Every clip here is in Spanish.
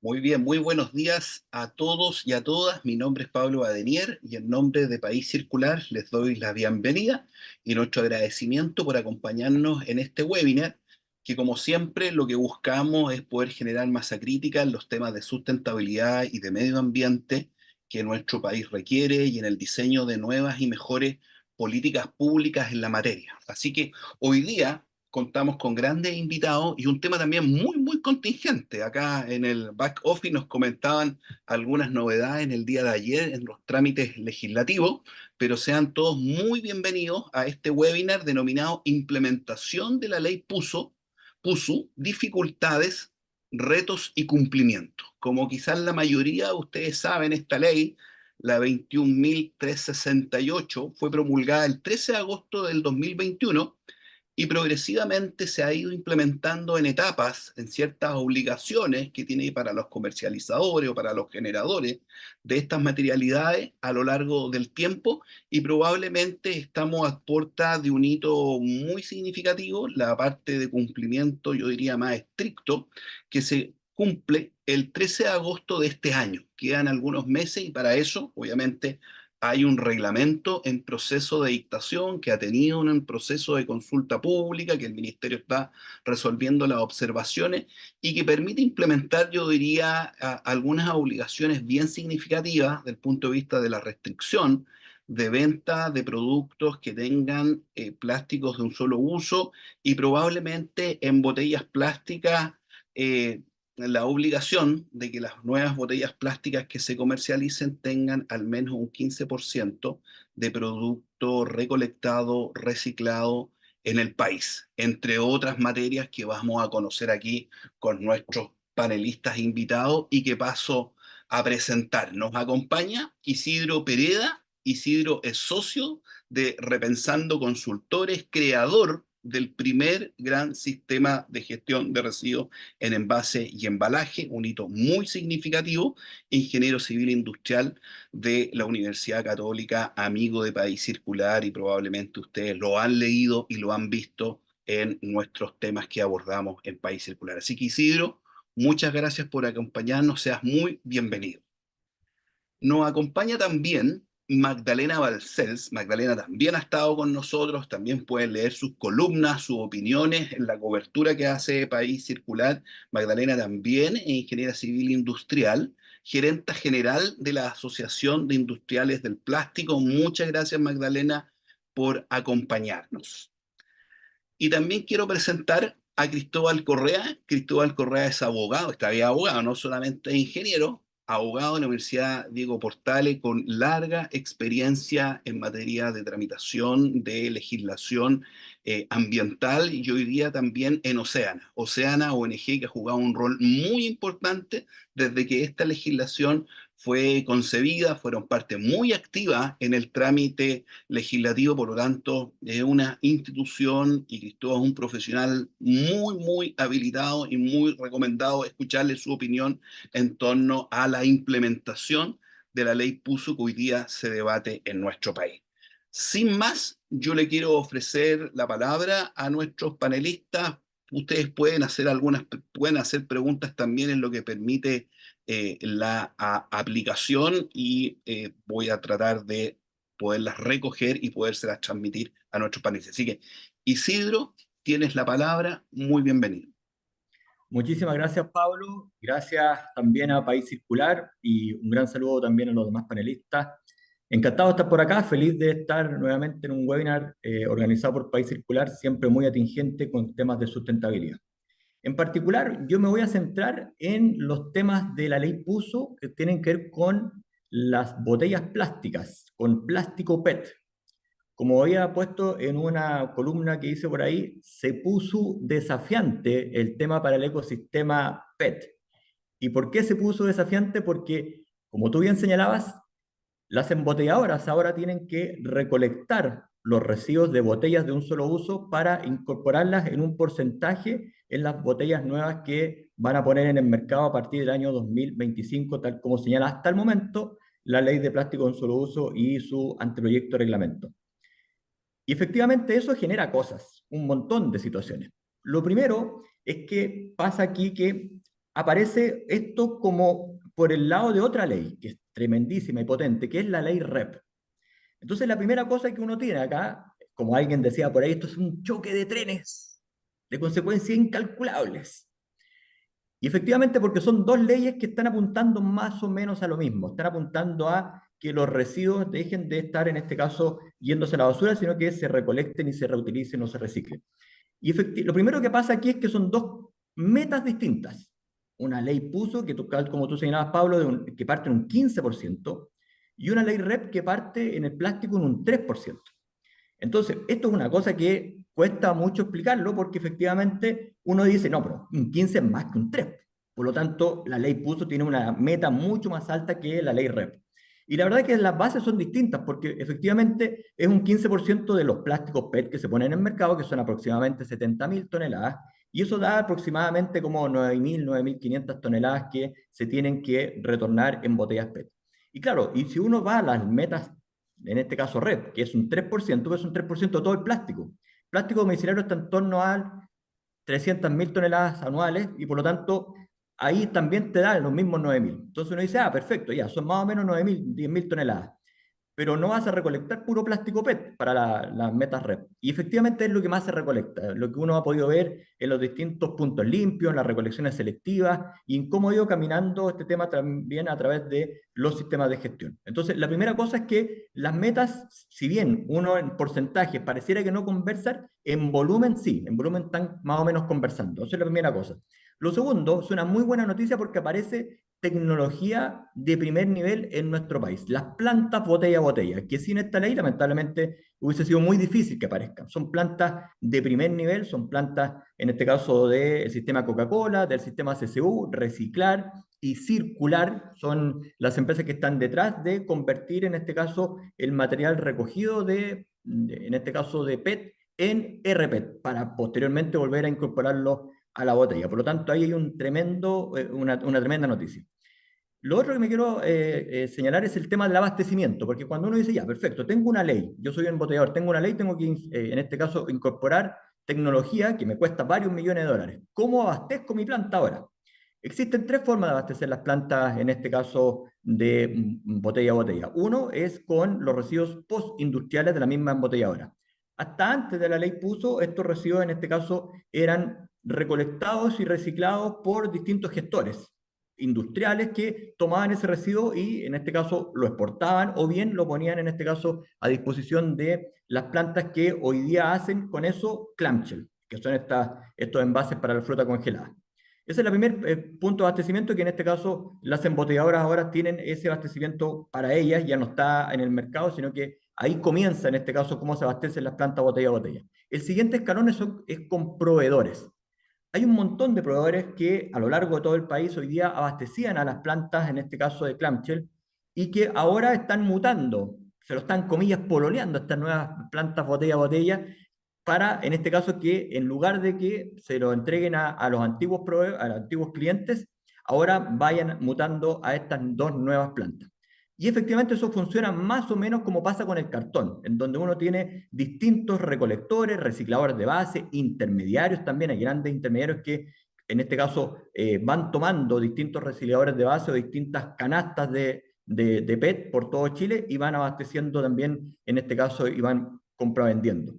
Muy bien, muy buenos días a todos y a todas. Mi nombre es Pablo Badenier y en nombre de País Circular les doy la bienvenida y nuestro agradecimiento por acompañarnos en este webinar, que como siempre lo que buscamos es poder generar masa crítica en los temas de sustentabilidad y de medio ambiente que nuestro país requiere y en el diseño de nuevas y mejores políticas públicas en la materia. Así que hoy día contamos con grandes invitados y un tema también muy contingente. Acá en el back office nos comentaban algunas novedades en el día de ayer en los trámites legislativos, pero sean todos muy bienvenidos a este webinar denominado Implementación de la Ley PUSU, dificultades, retos y cumplimiento. Como quizás la mayoría de ustedes saben, esta ley, la 21.368, fue promulgada el 13 de agosto del 2021 y progresivamente se ha ido implementando en etapas, en ciertas obligaciones que tiene para los comercializadores o para los generadores de estas materialidades a lo largo del tiempo, y probablemente estamos a puerta de un hito muy significativo, la parte de cumplimiento, yo diría más estricto, que se cumple el 13 de agosto de este año. Quedan algunos meses y para eso, obviamente, hay un reglamento en proceso de dictación que ha tenido un proceso de consulta pública, que el ministerio está resolviendo las observaciones y que permite implementar, yo diría, algunas obligaciones bien significativas desde el punto de vista de la restricción de venta de productos que tengan plásticos de un solo uso y probablemente en botellas plásticas, eh, la obligación de que las nuevas botellas plásticas que se comercialicen tengan al menos un 15% de producto recolectado, reciclado en el país, entre otras materias que vamos a conocer aquí con nuestros panelistas invitados y que paso a presentar. Nos acompaña Isidro Pereda. Isidro es socio de Repensando Consultores, creador del primer gran sistema de gestión de residuos en envase y embalaje, un hito muy significativo, ingeniero civil industrial de la Universidad Católica, amigo de País Circular, y probablemente ustedes lo han leído y lo han visto en nuestros temas que abordamos en País Circular. Así que Isidro, muchas gracias por acompañarnos, seas muy bienvenido. Nos acompaña también Magdalena Balcells. Magdalena también ha estado con nosotros, también pueden leer sus columnas, sus opiniones en la cobertura que hace País Circular. Magdalena también es ingeniera civil industrial, gerenta general de la Asociación de Industriales del Plástico. Muchas gracias, Magdalena, por acompañarnos. Y también quiero presentar a Cristóbal Correa. Cristóbal Correa es abogado, está bien abogado, no solamente es ingeniero, abogado de la Universidad Diego Portales con larga experiencia en materia de tramitación de legislación ambiental y hoy día también en Oceana. Oceana, ONG que ha jugado un rol muy importante desde que esta legislación fue concebida, fueron parte muy activa en el trámite legislativo, por lo tanto, es una institución y Cristóbal es un profesional muy habilitado y muy recomendado escucharle su opinión en torno a la implementación de la ley PUSU que hoy día se debate en nuestro país. Sin más, yo le quiero ofrecer la palabra a nuestros panelistas. Ustedes pueden hacer preguntas también en lo que permite la aplicación y voy a tratar de poderlas recoger y podérselas transmitir a nuestros panelistas. Así que, Isidro, tienes la palabra, muy bienvenido. Muchísimas gracias, Pablo. Gracias también a País Circular y un gran saludo también a los demás panelistas. Encantado de estar por acá, feliz de estar nuevamente en un webinar organizado por País Circular, siempre muy atingente con temas de sustentabilidad. En particular, yo me voy a centrar en los temas de la ley PUSO que tienen que ver con las botellas plásticas, con plástico PET. Como había puesto en una columna que hice por ahí, se puso desafiante el tema para el ecosistema PET. ¿Y por qué se puso desafiante? Porque, como tú bien señalabas, las embotelladoras ahora tienen que recolectar los residuos de botellas de un solo uso para incorporarlas en un porcentaje en las botellas nuevas que van a poner en el mercado a partir del año 2025, tal como señala hasta el momento la ley de plástico de un solo uso y su anteproyecto de reglamento. Y efectivamente eso genera cosas, un montón de situaciones. Lo primero es que pasa aquí que aparece esto como por el lado de otra ley, que es tremendísima y potente, que es la ley REP. Entonces la primera cosa que uno tiene acá, como alguien decía por ahí, esto es un choque de trenes, de consecuencias incalculables. Y efectivamente porque son dos leyes que están apuntando más o menos a lo mismo, están apuntando a que los residuos dejen de estar, en este caso, yéndose a la basura, sino que se recolecten y se reutilicen o se reciclen. Y lo primero que pasa aquí es que son dos metas distintas. Una ley puso, que como tú señalabas, Pablo, que parte en un 15%, y una ley REP que parte en el plástico en un 3%. Entonces, esto es una cosa que cuesta mucho explicarlo porque efectivamente uno dice, no, pero un 15 es más que un 3. Por lo tanto, la ley PUSO tiene una meta mucho más alta que la ley REP. Y la verdad es que las bases son distintas porque efectivamente es un 15% de los plásticos PET que se ponen en el mercado, que son aproximadamente 70.000 toneladas, y eso da aproximadamente como 9.000, 9.500 toneladas que se tienen que retornar en botellas PET. Y claro, y si uno va a las metas, en este caso REP, que es un 3%, que es un 3% de todo el plástico. El plástico domiciliario está en torno a 300.000 toneladas anuales y por lo tanto ahí también te dan los mismos 9.000. Entonces uno dice, ah, perfecto, ya, son más o menos 9.000, 10.000 toneladas, pero no vas a recolectar puro plástico PET para las metas REP. Y efectivamente es lo que más se recolecta, lo que uno ha podido ver en los distintos puntos limpios, en las recolecciones selectivas y en cómo ha ido caminando este tema también a través de los sistemas de gestión. Entonces, la primera cosa es que las metas, si bien uno en porcentaje pareciera que no conversan, en volumen sí, en volumen están más o menos conversando. Esa es la primera cosa. Lo segundo, es una muy buena noticia porque aparece tecnología de primer nivel en nuestro país. Las plantas botella a botella, que sin esta ley lamentablemente hubiese sido muy difícil que aparezcan. Son plantas de primer nivel, son plantas, en este caso, del sistema Coca-Cola, del sistema CCU, reciclar y circular, son las empresas que están detrás de convertir, en este caso, el material recogido en este caso, de PET en RPET, para posteriormente volver a incorporarlo a la botella. Por lo tanto, ahí hay una tremenda noticia. Lo otro que me quiero señalar es el tema del abastecimiento, porque cuando uno dice, ya, perfecto, tengo una ley, yo soy un embotellador, tengo una ley, tengo que, en este caso, incorporar tecnología que me cuesta varios millones de dólares. ¿Cómo abastezco mi planta ahora? Existen tres formas de abastecer las plantas, en este caso, de botella a botella. Uno es con los residuos postindustriales de la misma embotelladora. Hasta antes de la ley PUSO, estos residuos, en este caso, eran recolectados y reciclados por distintos gestores industriales que tomaban ese residuo y en este caso lo exportaban o bien lo ponían en este caso a disposición de las plantas que hoy día hacen con eso clamshell, que son estos envases para la fruta congelada. Ese es el primer punto de abastecimiento que en este caso las embotelladoras ahora tienen ese abastecimiento para ellas, ya no está en el mercado, sino que ahí comienza en este caso cómo se abastecen las plantas botella a botella. El siguiente escalón es con proveedores. Hay un montón de proveedores que a lo largo de todo el país hoy día abastecían a las plantas, en este caso de clamshell, y que ahora están mutando, se lo están, comillas, pololeando estas nuevas plantas botella a botella, para, en este caso, que en lugar de que se lo entreguen a los a los antiguos clientes, ahora vayan mutando a estas dos nuevas plantas. Y efectivamente eso funciona más o menos como pasa con el cartón, en donde uno tiene distintos recolectores, recicladores de base, intermediarios también, hay grandes intermediarios que en este caso van tomando distintos recicladores de base o distintas canastas de PET por todo Chile y van abasteciendo también, en este caso, y van compravendiendo.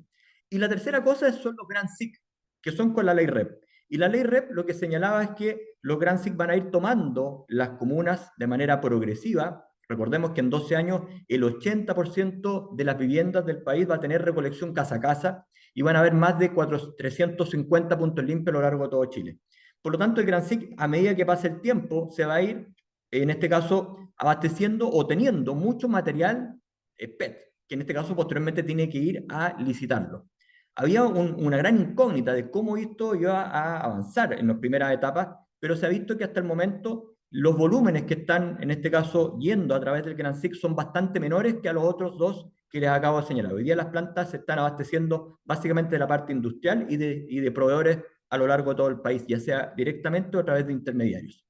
Y la tercera cosa son los Grand SIC, que son con la ley REP. Y la ley REP lo que señalaba es que los Grand SIC van a ir tomando las comunas de manera progresiva. Recordemos que en 12 años el 80% de las viviendas del país va a tener recolección casa a casa y van a haber más de 350 puntos limpios a lo largo de todo Chile. Por lo tanto, el Grand SIC, a medida que pase el tiempo, se va a ir, en este caso, abasteciendo o teniendo mucho material PET, que en este caso posteriormente tiene que ir a licitarlo. Había una gran incógnita de cómo esto iba a avanzar en las primeras etapas, pero se ha visto que hasta el momento los volúmenes que están, en este caso, yendo a través del Gran SIC son bastante menores que a los otros dos que les acabo de señalar. Hoy día las plantas se están abasteciendo básicamente de la parte industrial y de proveedores a lo largo de todo el país, ya sea directamente o a través de intermediarios.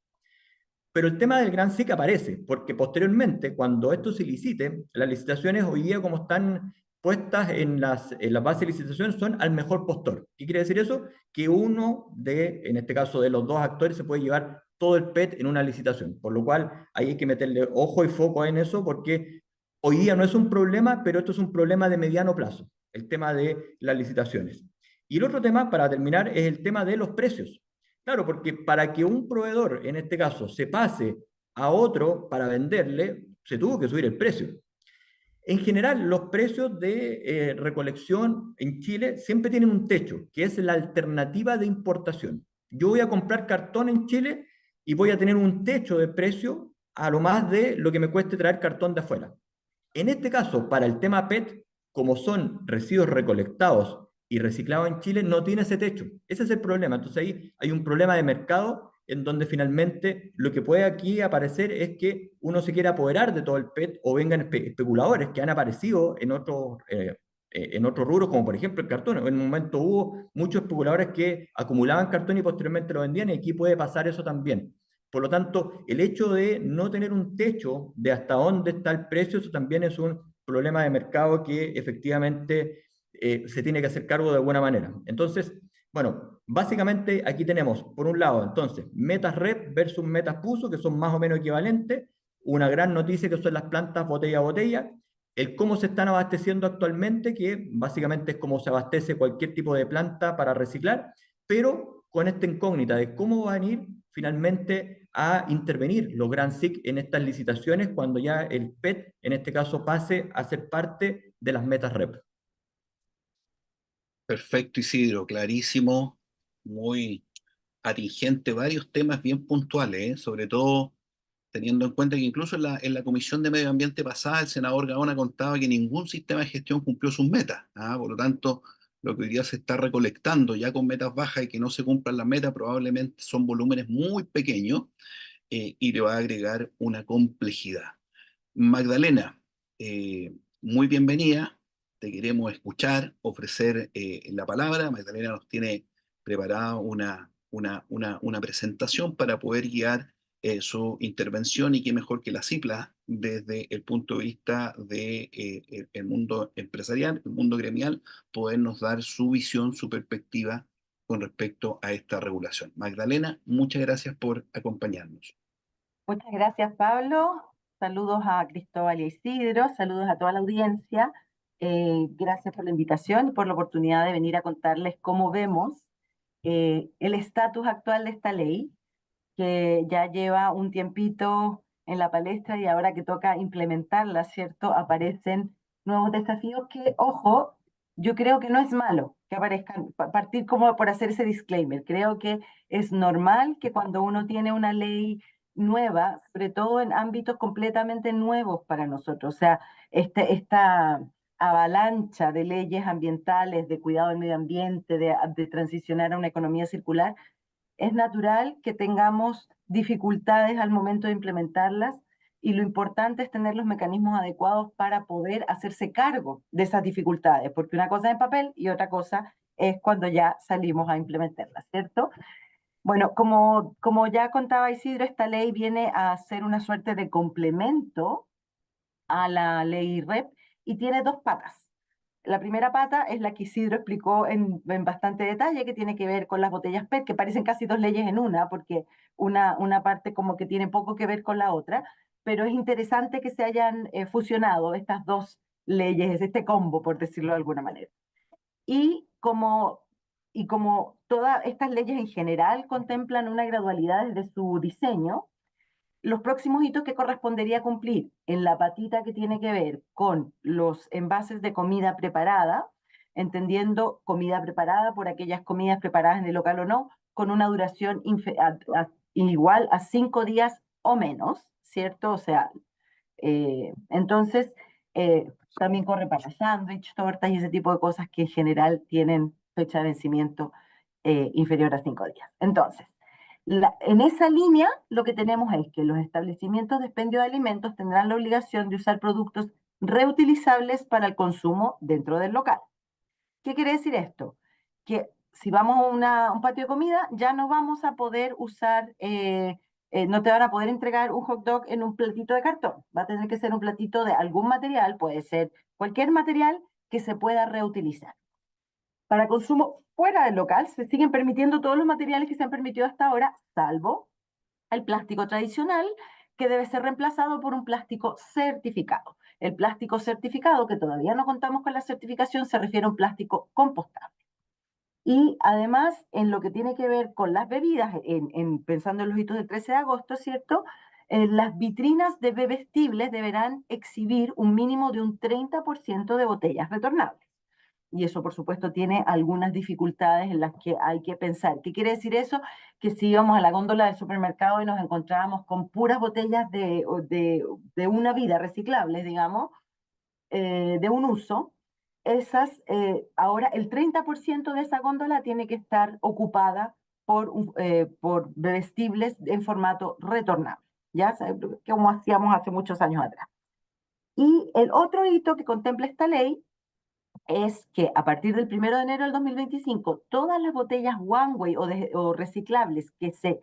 Pero el tema del Gran SIC aparece, porque posteriormente, cuando esto se licite, las licitaciones hoy día, como están puestas en las bases de licitación, son al mejor postor. ¿Qué quiere decir eso? Que uno en este caso de los dos actores, se puede llevar todo el PET en una licitación. Por lo cual ahí hay que meterle ojo y foco en eso porque hoy día no es un problema, pero esto es un problema de mediano plazo, el tema de las licitaciones. Y el otro tema, para terminar, es el tema de los precios. Claro, porque para que un proveedor, en este caso, se pase a otro para venderle, se tuvo que subir el precio. En general, los precios de recolección en Chile siempre tienen un techo, que es la alternativa de importación. Yo voy a comprar cartón en Chile y voy a tener un techo de precio a lo más de lo que me cueste traer cartón de afuera. En este caso, para el tema PET, como son residuos recolectados y reciclados en Chile, no tiene ese techo. Ese es el problema. Entonces ahí hay un problema de mercado en donde finalmente lo que puede aquí aparecer es que uno se quiera apoderar de todo el PET o vengan especuladores que han aparecido en otros rubros, como por ejemplo el cartón. En un momento hubo muchos especuladores que acumulaban cartón y posteriormente lo vendían, y aquí puede pasar eso también. Por lo tanto, el hecho de no tener un techo de hasta dónde está el precio, eso también es un problema de mercado que efectivamente se tiene que hacer cargo de alguna manera. Entonces, bueno, básicamente aquí tenemos, por un lado, entonces, metas red versus metas puso, que son más o menos equivalentes, una gran noticia que son las plantas botella a botella, el cómo se están abasteciendo actualmente, que básicamente es como se abastece cualquier tipo de planta para reciclar, pero con esta incógnita de cómo van a ir finalmente a intervenir los Grand SIC en estas licitaciones cuando ya el PET, en este caso, pase a ser parte de las metas REP. Perfecto, Isidro, clarísimo, muy atingente, varios temas bien puntuales, sobre todo teniendo en cuenta que incluso en la Comisión de Medio Ambiente pasada, el senador Gaona contaba que ningún sistema de gestión cumplió sus metas. Por lo tanto, lo que hoy día se está recolectando ya con metas bajas y que no se cumplan las metas, probablemente son volúmenes muy pequeños, y le va a agregar una complejidad. Magdalena, muy bienvenida. Te queremos escuchar, ofrecer la palabra. Magdalena nos tiene preparada una presentación para poder guiar su intervención, y qué mejor que la CIPLA desde el punto de vista de, el mundo empresarial, el mundo gremial, podernos dar su visión, su perspectiva con respecto a esta regulación. Magdalena, muchas gracias por acompañarnos. Muchas gracias, Pablo. Saludos a Cristóbal y a Isidro, saludos a toda la audiencia. Gracias por la invitación y por la oportunidad de venir a contarles cómo vemos el estatus actual de esta ley, que ya lleva un tiempito en la palestra y ahora que toca implementarla, ¿cierto? Aparecen nuevos desafíos que, ojo, yo creo que no es malo que aparezcan, partir como por hacer ese disclaimer. Creo que es normal que cuando uno tiene una ley nueva, sobre todo en ámbitos completamente nuevos para nosotros, o sea, esta avalancha de leyes ambientales, de cuidado del medio ambiente, de transicionar a una economía circular, es natural que tengamos dificultades al momento de implementarlas, y lo importante es tener los mecanismos adecuados para poder hacerse cargo de esas dificultades, porque una cosa es en papel y otra cosa es cuando ya salimos a implementarlas, ¿cierto? Bueno, como ya contaba Isidro, esta ley viene a ser una suerte de complemento a la ley REP y tiene dos patas. La primera pata es la que Isidro explicó en bastante detalle, que tiene que ver con las botellas PET, que parecen casi dos leyes en una, porque una parte como que tiene poco que ver con la otra, pero es interesante que se hayan fusionado estas dos leyes, este combo, por decirlo de alguna manera. Y como todas estas leyes en general contemplan una gradualidad desde su diseño, los próximos hitos que correspondería cumplir en la patita que tiene que ver con los envases de comida preparada, entendiendo comida preparada por aquellas comidas preparadas en el local o no, con una duración igual a 5 días o menos, ¿cierto? O sea, entonces, también corre para sándwich, tortas y ese tipo de cosas que en general tienen fecha de vencimiento inferior a 5 días. Entonces, en esa línea, lo que tenemos es que los establecimientos de expendio de alimentos tendrán la obligación de usar productos reutilizables para el consumo dentro del local. ¿Qué quiere decir esto? Que si vamos a un patio de comida, ya no vamos a poder usar, no te van a poder entregar un hot dog en un platito de cartón. Va a tener que ser un platito de algún material, puede ser cualquier material que se pueda reutilizar. Para consumo fuera del local, se siguen permitiendo todos los materiales que se han permitido hasta ahora, salvo el plástico tradicional, que debe ser reemplazado por un plástico certificado. El plástico certificado, que todavía no contamos con la certificación, se refiere a un plástico compostable. Y además, en lo que tiene que ver con las bebidas, pensando en los hitos del 13 de agosto, ¿cierto? Las vitrinas de bebestibles deberán exhibir un mínimo de un 30% de botellas retornables. Y eso, por supuesto, tiene algunas dificultades en las que hay que pensar. ¿Qué quiere decir eso? Que si íbamos a la góndola del supermercado y nos encontrábamos con puras botellas de una vida reciclables, digamos, de un uso, ahora el 30% de esa góndola tiene que estar ocupada por bebestibles en formato retornable, ¿ya? Como hacíamos hace muchos años atrás. Y el otro hito que contempla esta ley es que a partir del 1 de enero del 2025, todas las botellas One Way o reciclables que se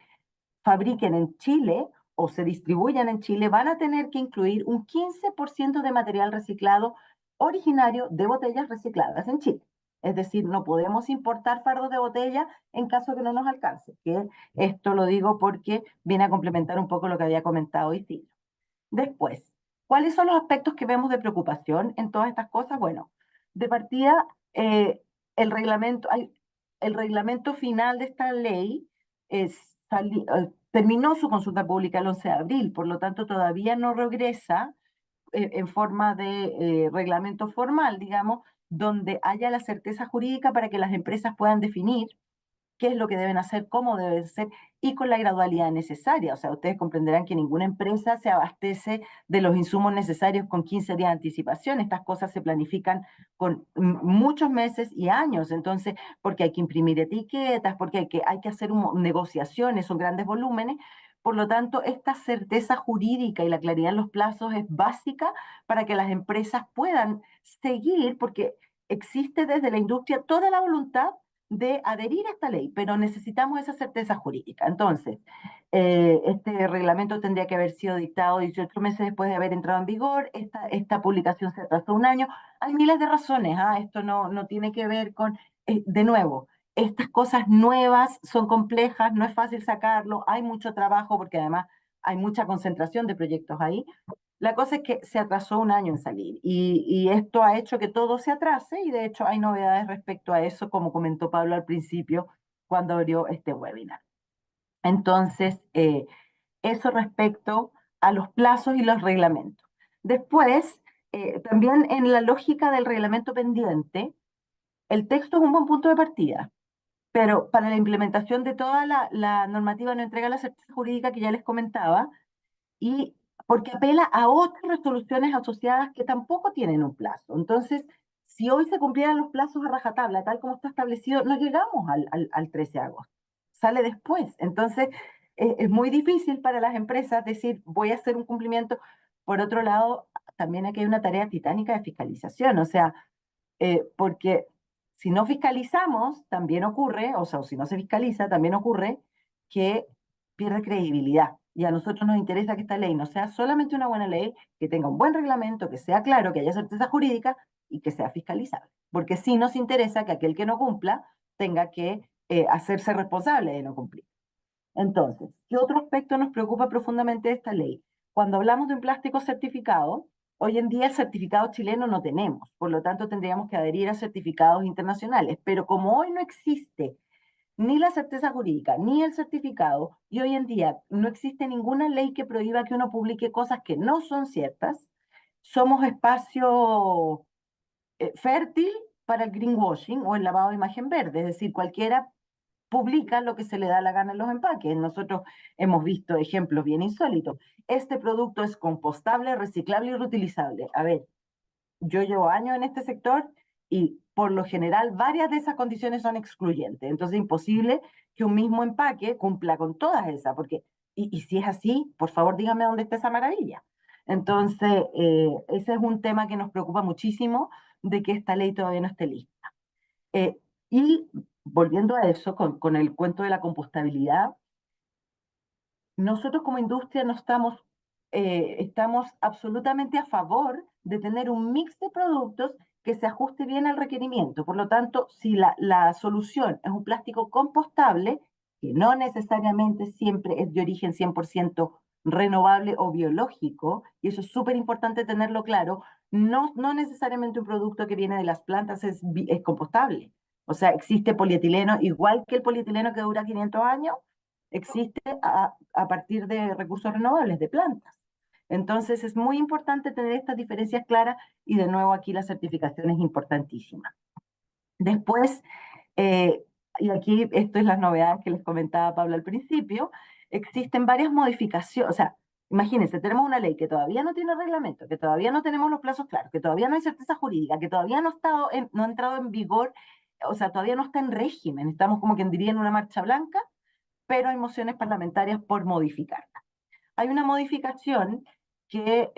fabriquen en Chile o se distribuyan en Chile van a tener que incluir un 15% de material reciclado originario de botellas recicladas en Chile. Es decir, no podemos importar fardos de botella en caso que no nos alcance. Que esto lo digo porque viene a complementar un poco lo que había comentado Isidro. Después, ¿cuáles son los aspectos que vemos de preocupación en todas estas cosas? Bueno, de partida, eh, el reglamento, el reglamento final de esta ley terminó su consulta pública el 11 de abril, por lo tanto todavía no regresa en forma de reglamento formal, digamos, donde haya la certeza jurídica para que las empresas puedan definir qué es lo que deben hacer, cómo deben ser y con la gradualidad necesaria. O sea, ustedes comprenderán que ninguna empresa se abastece de los insumos necesarios con 15 días de anticipación. Estas cosas se planifican con muchos meses y años. Entonces, porque hay que imprimir etiquetas, porque hay que hacer negociaciones, son grandes volúmenes. Por lo tanto, esta certeza jurídica y la claridad en los plazos es básica para que las empresas puedan seguir, porque existe desde la industria toda la voluntad de adherir a esta ley, pero necesitamos esa certeza jurídica. Entonces, este reglamento tendría que haber sido dictado 18 meses después de haber entrado en vigor, esta publicación se atrasó un año. Hay miles de razones, esto no tiene que ver con, de nuevo, estas cosas nuevas son complejas, no es fácil sacarlo, hay mucho trabajo porque además hay mucha concentración de proyectos ahí. La cosa es que se atrasó un año en salir y esto ha hecho que todo se atrase y de hecho hay novedades respecto a eso, como comentó Pablo al principio cuando abrió este webinar. Entonces, eso respecto a los plazos y los reglamentos. Después, también en la lógica del reglamento pendiente, el texto es un buen punto de partida, pero para la implementación de toda la normativa no entrega la certeza jurídica que ya les comentaba, y porque apela a otras resoluciones asociadas que tampoco tienen un plazo. Entonces, si hoy se cumplieran los plazos a rajatabla, tal como está establecido, no llegamos al 13 de agosto, sale después. Entonces, es muy difícil para las empresas decir, voy a hacer un cumplimiento. Por otro lado, también aquí hay una tarea titánica de fiscalización, o sea, porque si no fiscalizamos, también ocurre, o sea, o si no se fiscaliza, también ocurre que pierde credibilidad. Y a nosotros nos interesa que esta ley no sea solamente una buena ley, que tenga un buen reglamento, que sea claro, que haya certeza jurídica y que sea fiscalizable. Porque sí nos interesa que aquel que no cumpla tenga que hacerse responsable de no cumplir. Entonces, ¿qué otro aspecto nos preocupa profundamente de esta ley? Cuando hablamos de un plástico certificado, hoy en día el certificado chileno no tenemos, por lo tanto tendríamos que adherir a certificados internacionales, pero como hoy no existe ni la certeza jurídica, ni el certificado, y hoy en día no existe ninguna ley que prohíba que uno publique cosas que no son ciertas, somos espacio fértil para el greenwashing o el lavado de imagen verde, es decir, cualquiera publica lo que se le da la gana en los empaques. Nosotros hemos visto ejemplos bien insólitos. Este producto es compostable, reciclable y reutilizable. A ver, yo llevo años en este sector y por lo general varias de esas condiciones son excluyentes. Entonces es imposible que un mismo empaque cumpla con todas esas, porque, y si es así, por favor dígame dónde está esa maravilla. Entonces, ese es un tema que nos preocupa muchísimo de que esta ley todavía no esté lista. Y volviendo a eso, con el cuento de la compostabilidad, nosotros como industria no estamos absolutamente a favor de tener un mix de productos que se ajuste bien al requerimiento. Por lo tanto, si la solución es un plástico compostable, que no necesariamente siempre es de origen 100% renovable o biológico, y eso es súper importante tenerlo claro, no necesariamente un producto que viene de las plantas es compostable. O sea, existe polietileno, igual que el polietileno que dura 500 años, existe a partir de recursos renovables, de plantas. Entonces es muy importante tener estas diferencias claras y de nuevo aquí la certificación es importantísima. Después, eh, y aquí esto es las novedades que les comentaba Pablo al principio, existen varias modificaciones, o sea, imagínense, tenemos una ley que todavía no tiene reglamento, que todavía no tenemos los plazos claros, que todavía no hay certeza jurídica, que todavía no ha entrado en vigor, o sea, todavía no está en régimen, estamos como quien diría en una marcha blanca, pero hay mociones parlamentarias por modificarla. Hay una modificación que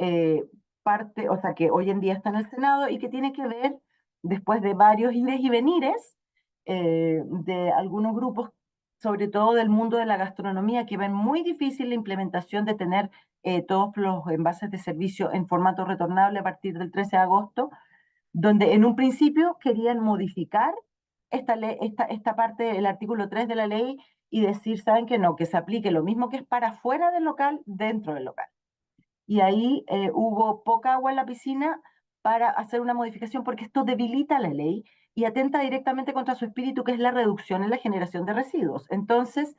parte, o sea, que hoy en día está en el Senado y que tiene que ver, después de varios ires y venires, de algunos grupos, sobre todo del mundo de la gastronomía, que ven muy difícil la implementación de tener todos los envases de servicio en formato retornable a partir del 13 de agosto, donde en un principio querían modificar esta parte del artículo 3 de la ley y decir, ¿saben que no? Que se aplique lo mismo que es para fuera del local, dentro del local. Y ahí hubo poca agua en la piscina para hacer una modificación porque esto debilita la ley y atenta directamente contra su espíritu, que es la reducción en la generación de residuos. Entonces,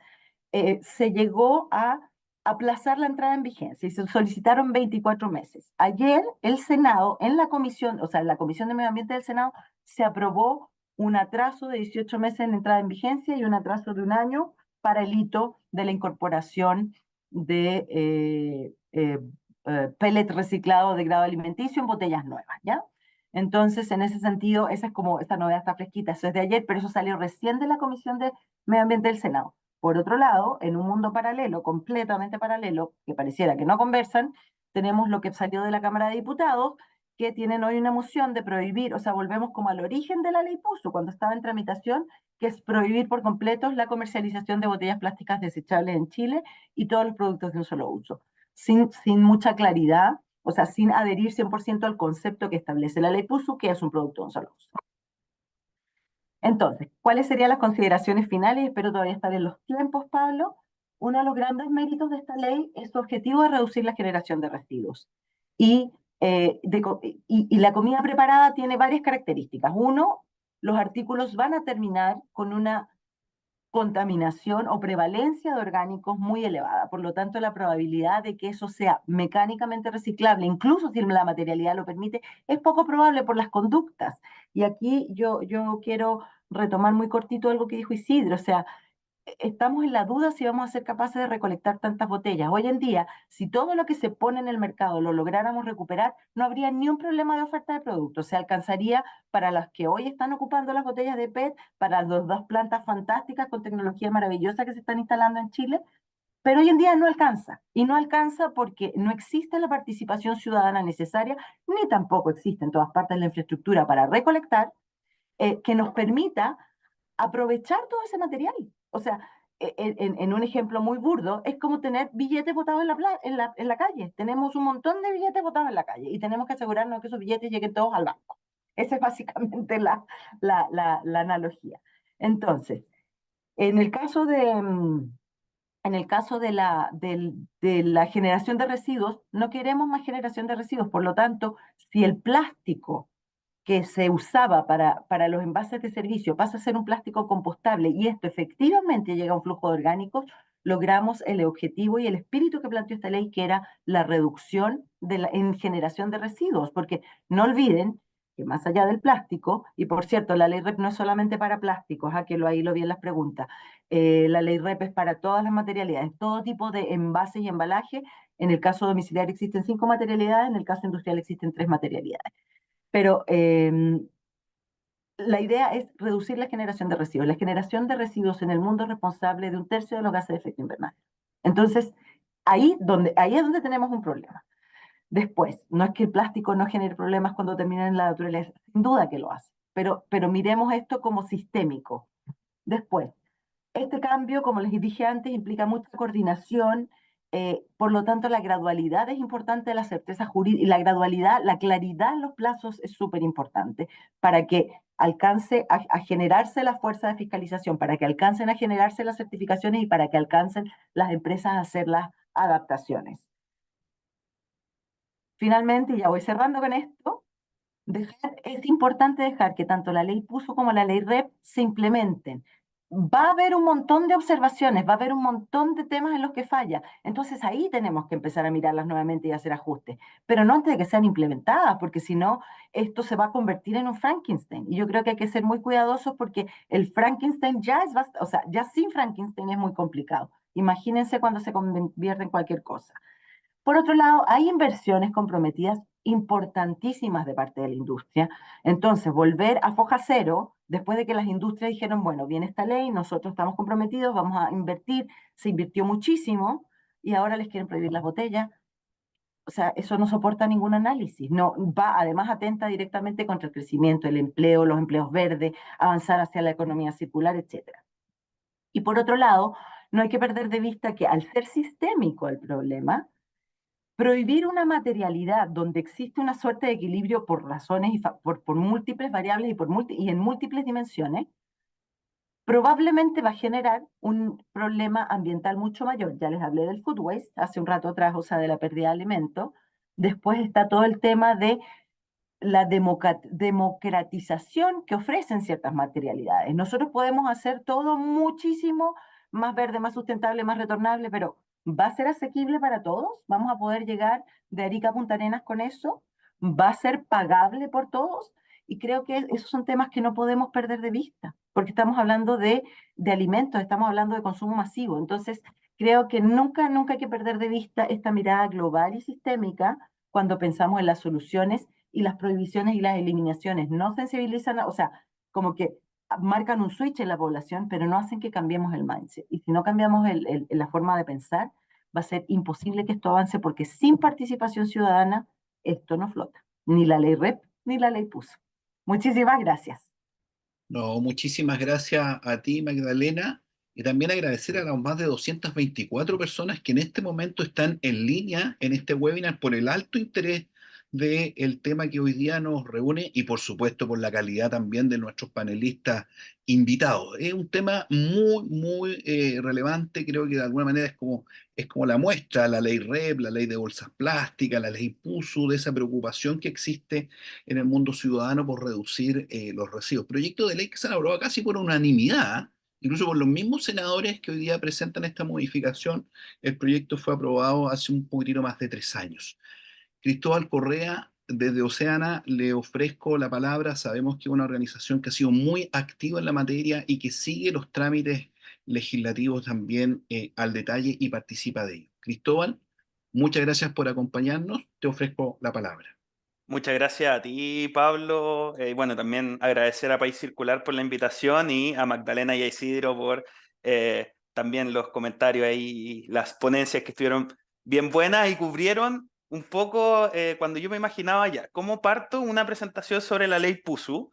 se llegó a aplazar la entrada en vigencia y se solicitaron 24 meses. Ayer el Senado, en la comisión, o sea, en la Comisión de Medio Ambiente del Senado, se aprobó un atraso de 18 meses en entrada en vigencia y un atraso de un año para el hito de la incorporación de pellet reciclado de grado alimenticio en botellas nuevas, ¿ya? Entonces, en ese sentido, esta novedad está fresquita, eso es de ayer, pero eso salió recién de la Comisión de Medio Ambiente del Senado. Por otro lado, en un mundo paralelo, completamente paralelo, que pareciera que no conversan, tenemos lo que salió de la Cámara de Diputados, que tienen hoy una moción de prohibir, o sea, volvemos como al origen de la ley PUSU, cuando estaba en tramitación, que es prohibir por completo la comercialización de botellas plásticas desechables en Chile y todos los productos de un solo uso, sin mucha claridad, o sea, sin adherir 100% al concepto que establece la ley PUSU, que es un producto de un solo uso. Entonces, ¿cuáles serían las consideraciones finales? Espero todavía estar en los tiempos, Pablo. Uno de los grandes méritos de esta ley es su objetivo de reducir la generación de residuos. Y, y la comida preparada tiene varias características. Uno, los artículos van a terminar con una contaminación o prevalencia de orgánicos muy elevada. Por lo tanto, la probabilidad de que eso sea mecánicamente reciclable, incluso si la materialidad lo permite, es poco probable por las conductas. Y aquí yo quiero retomar muy cortito algo que dijo Isidro, o sea, estamos en la duda si vamos a ser capaces de recolectar tantas botellas. Hoy en día, si todo lo que se pone en el mercado lo lográramos recuperar, no habría ni un problema de oferta de productos. Se alcanzaría para las que hoy están ocupando las botellas de PET, para las dos plantas fantásticas con tecnología maravillosa que se están instalando en Chile, pero hoy en día no alcanza. Y no alcanza porque no existe la participación ciudadana necesaria, ni tampoco existe en todas partes la infraestructura para recolectar, que nos permita aprovechar todo ese material. O sea, en un ejemplo muy burdo, es como tener billetes botados en la calle. Tenemos un montón de billetes botados en la calle y tenemos que asegurarnos que esos billetes lleguen todos al banco. Esa es básicamente la analogía. Entonces, en el caso de la generación de residuos, no queremos más generación de residuos. Por lo tanto, si el plástico que se usaba para los envases de servicio pasa a ser un plástico compostable y esto efectivamente llega a un flujo de orgánicos, logramos el objetivo y el espíritu que planteó esta ley, que era la reducción en generación de residuos, porque no olviden que más allá del plástico, y por cierto, la ley REP no es solamente para plásticos, que ahí lo vi en las preguntas, la ley REP es para todas las materialidades, todo tipo de envases y embalaje. En el caso domiciliario existen 5 materialidades, en el caso industrial existen 3 materialidades. Pero la idea es reducir la generación de residuos. La generación de residuos en el mundo es responsable de 1/3 de los gases de efecto invernadero. Entonces, ahí es donde tenemos un problema. Después, no es que el plástico no genere problemas cuando termina en la naturaleza, sin duda que lo hace, pero miremos esto como sistémico. Después, este cambio, como les dije antes, implica mucha coordinación Por lo tanto, la gradualidad es importante, la certeza jurídica y la gradualidad, la claridad en los plazos es súper importante para que alcance a generarse la fuerza de fiscalización, para que alcancen a generarse las certificaciones y para que alcancen las empresas a hacer las adaptaciones. Finalmente, ya voy cerrando con esto. Es importante dejar que tanto la ley PUSO como la ley REP se implementen. Va a haber un montón de observaciones, va a haber un montón de temas en los que falla. Entonces ahí tenemos que empezar a mirarlas nuevamente y hacer ajustes, pero no antes de que sean implementadas, porque si no, esto se va a convertir en un Frankenstein. Y yo creo que hay que ser muy cuidadosos porque el Frankenstein ya es bastante, o sea, ya sin Frankenstein es muy complicado. Imagínense cuando se convierte en cualquier cosa. Por otro lado, hay inversiones comprometidas importantísimas de parte de la industria. Entonces, volver a foja cero, después de que las industrias dijeron, bueno, viene esta ley, nosotros estamos comprometidos, vamos a invertir, se invirtió muchísimo y ahora les quieren prohibir las botellas. O sea, eso no soporta ningún análisis. No, va, además atenta directamente contra el crecimiento, el empleo, los empleos verdes, avanzar hacia la economía circular, etcétera. Y por otro lado, no hay que perder de vista que al ser sistémico el problema, prohibir una materialidad donde existe una suerte de equilibrio por razones y por múltiples variables y en múltiples dimensiones, probablemente va a generar un problema ambiental mucho mayor. Ya les hablé del food waste hace un rato atrás, o sea, de la pérdida de alimentos. Después está todo el tema de la democratización que ofrecen ciertas materialidades. Nosotros podemos hacer todo muchísimo más verde, más sustentable, más retornable, pero ¿va a ser asequible para todos? ¿Vamos a poder llegar de Arica a Punta Arenas con eso? ¿Va a ser pagable por todos? Y creo que esos son temas que no podemos perder de vista, porque estamos hablando de alimentos, estamos hablando de consumo masivo. Entonces, creo que nunca, nunca hay que perder de vista esta mirada global y sistémica cuando pensamos en las soluciones y las prohibiciones y las eliminaciones no sensibilizan, o sea, como que marcan un switch en la población, pero no hacen que cambiemos el mindset. Y si no cambiamos la forma de pensar, va a ser imposible que esto avance porque sin participación ciudadana esto no flota. Ni la ley REP ni la ley PUSO. Muchísimas gracias. No, muchísimas gracias a ti, Magdalena, y también agradecer a las más de 224 personas que en este momento están en línea en este webinar por el alto interés del tema que hoy día nos reúne y por supuesto por la calidad también de nuestros panelistas invitados. Es un tema muy relevante, creo que de alguna manera es como la muestra, la ley REP, la ley de bolsas plásticas, la ley PUSU, de esa preocupación que existe en el mundo ciudadano por reducir los residuos. Proyectos de ley que se han aprobado casi por unanimidad, incluso por los mismos senadores que hoy día presentan esta modificación. El proyecto fue aprobado hace un poquitito más de 3 años. Cristóbal Correa, desde Oceana, le ofrezco la palabra. Sabemos que es una organización que ha sido muy activa en la materia y que sigue los trámites legislativos también al detalle y participa de ello. Cristóbal, muchas gracias por acompañarnos. Te ofrezco la palabra. Muchas gracias a ti, Pablo. Bueno, también agradecer a País Circular por la invitación y a Magdalena y a Isidro por también los comentarios ahí, las ponencias que estuvieron bien buenas y cubrieron un poco cuando yo me imaginaba ya, cómo parto una presentación sobre la ley PUSU,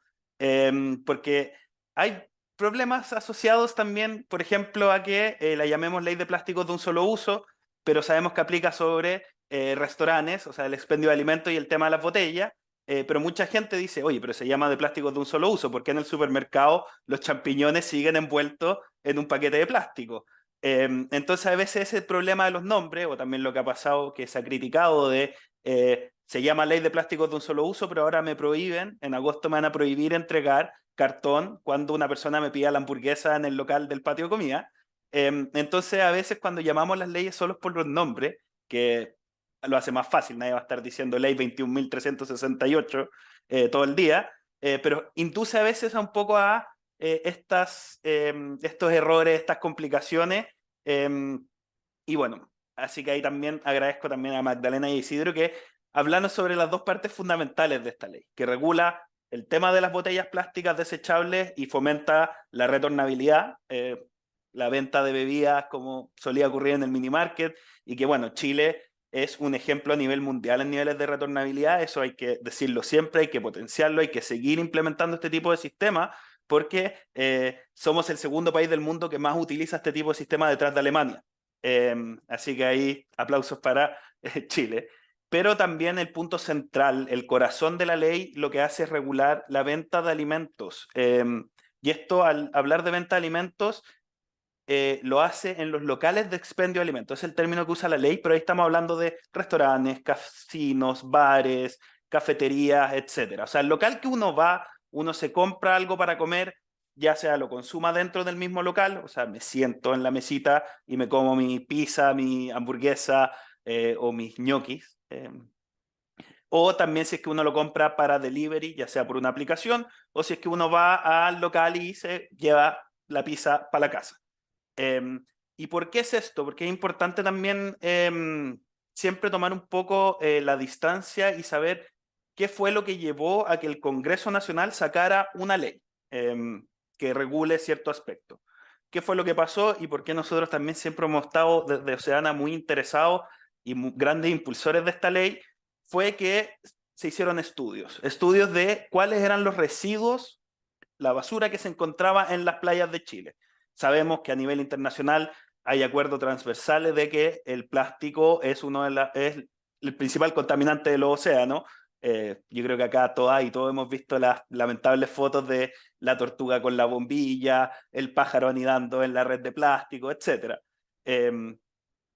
porque hay problemas asociados también, por ejemplo, a que la llamemos ley de plásticos de un solo uso, pero sabemos que aplica sobre restaurantes, o sea, el expendio de alimentos y el tema de las botellas, pero mucha gente dice, oye, pero se llama de plásticos de un solo uso, ¿por qué en el supermercado los champiñones siguen envueltos en un paquete de plástico? Entonces a veces ese problema de los nombres, o también lo que ha pasado, que se ha criticado de, se llama ley de plásticos de un solo uso, pero ahora me prohíben, en agosto me van a prohibir entregar cartón cuando una persona me pida la hamburguesa en el local del patio de comida. Entonces a veces cuando llamamos las leyes solo por los nombres, que lo hace más fácil, nadie va a estar diciendo ley 21.368 todo el día, pero induce a veces a un poco a estos errores, estas complicaciones, y bueno, así que ahí también agradezco también a Magdalena y a Isidro que hablan sobre las dos partes fundamentales de esta ley, que regula el tema de las botellas plásticas desechables y fomenta la retornabilidad, la venta de bebidas como solía ocurrir en el mini market, y que bueno, Chile es un ejemplo a nivel mundial en niveles de retornabilidad. Eso hay que decirlo siempre, hay que potenciarlo, hay que seguir implementando este tipo de sistemas, porque somos el segundo país del mundo que más utiliza este tipo de sistema detrás de Alemania. Así que ahí aplausos para Chile. Pero también el punto central, el corazón de la ley, lo que hace es regular la venta de alimentos. Y esto, al hablar de venta de alimentos, lo hace en los locales de expendio de alimentos. Es el término que usa la ley, pero ahí estamos hablando de restaurantes, casinos, bares, cafeterías, etc. O sea, el local que uno va, uno se compra algo para comer, ya sea lo consuma dentro del mismo local, o sea, me siento en la mesita y me como mi pizza, mi hamburguesa o mis ñoquis. O también si es que uno lo compra para delivery, ya sea por una aplicación, o si es que uno va al local y se lleva la pizza para la casa. ¿Y por qué es esto? Porque es importante también siempre tomar un poco la distancia y saber qué fue lo que llevó a que el Congreso Nacional sacara una ley que regule cierto aspecto. ¿Qué fue lo que pasó y por qué nosotros también siempre hemos estado desde Oceana muy interesados y grandes impulsores de esta ley? Fue que se hicieron estudios de cuáles eran los residuos, la basura que se encontraba en las playas de Chile. Sabemos que a nivel internacional hay acuerdos transversales de que el plástico es es el principal contaminante de los océanos. Yo creo que acá todos hemos visto las lamentables fotos de la tortuga con la bombilla, el pájaro anidando en la red de plástico, etc.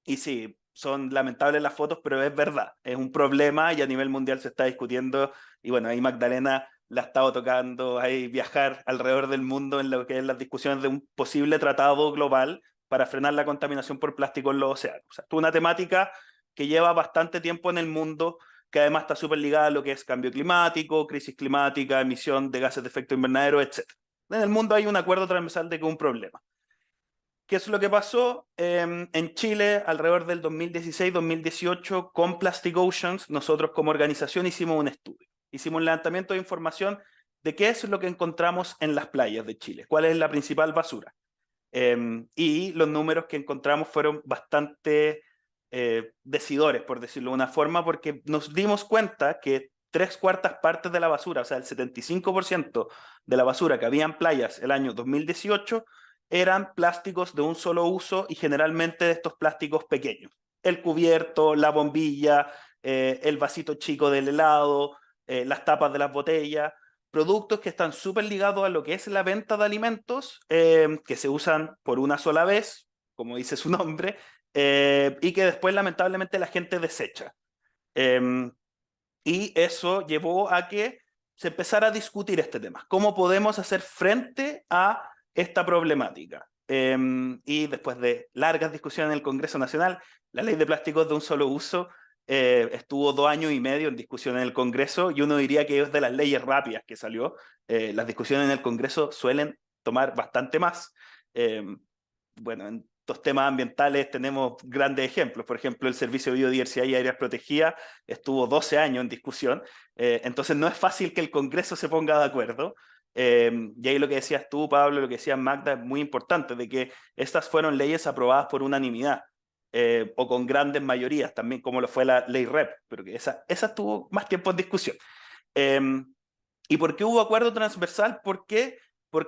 Y sí, son lamentables las fotos, pero es verdad, es un problema y a nivel mundial se está discutiendo. Y bueno, ahí Magdalena la ha estado tocando, ahí viajar alrededor del mundo en lo que es las discusiones de un posible tratado global para frenar la contaminación por plástico en los océanos. O sea, es una temática que lleva bastante tiempo en el mundo, que además está súper ligada a lo que es cambio climático, crisis climática, emisión de gases de efecto invernadero, etc. En el mundo hay un acuerdo transversal de que es un problema. ¿Qué es lo que pasó? En Chile, alrededor del 2016-2018, con Plastic Oceans, nosotros como organización hicimos un estudio. Hicimos un levantamiento de información de qué es lo que encontramos en las playas de Chile, cuál es la principal basura. Y los números que encontramos fueron bastante decidores, por decirlo de una forma, porque nos dimos cuenta que 3/4 de la basura, o sea, el 75% de la basura que había en playas el año 2018, eran plásticos de un solo uso y generalmente de estos plásticos pequeños. El cubierto, la bombilla, el vasito chico del helado, las tapas de las botellas, productos que están súper ligados a lo que es la venta de alimentos, que se usan por una sola vez, como dice su nombre, y que después lamentablemente la gente desecha. Y eso llevó a que se empezara a discutir este tema. ¿Cómo podemos hacer frente a esta problemática? Y después de largas discusiones en el Congreso Nacional, la ley de plásticos de un solo uso estuvo 2 años y medio en discusión en el Congreso, y uno diría que es de las leyes rápidas que salió. Las discusiones en el Congreso suelen tomar bastante más. Bueno, en estos temas ambientales tenemos grandes ejemplos. Por ejemplo, el Servicio de Biodiversidad y Áreas Protegidas estuvo 12 años en discusión. Entonces no es fácil que el Congreso se ponga de acuerdo. Y ahí lo que decías tú, Pablo, lo que decía Magda, es muy importante, de que estas fueron leyes aprobadas por unanimidad, o con grandes mayorías, también como lo fue la ley REP, pero que esa tuvo más tiempo en discusión. ¿Y por qué hubo acuerdo transversal? Porque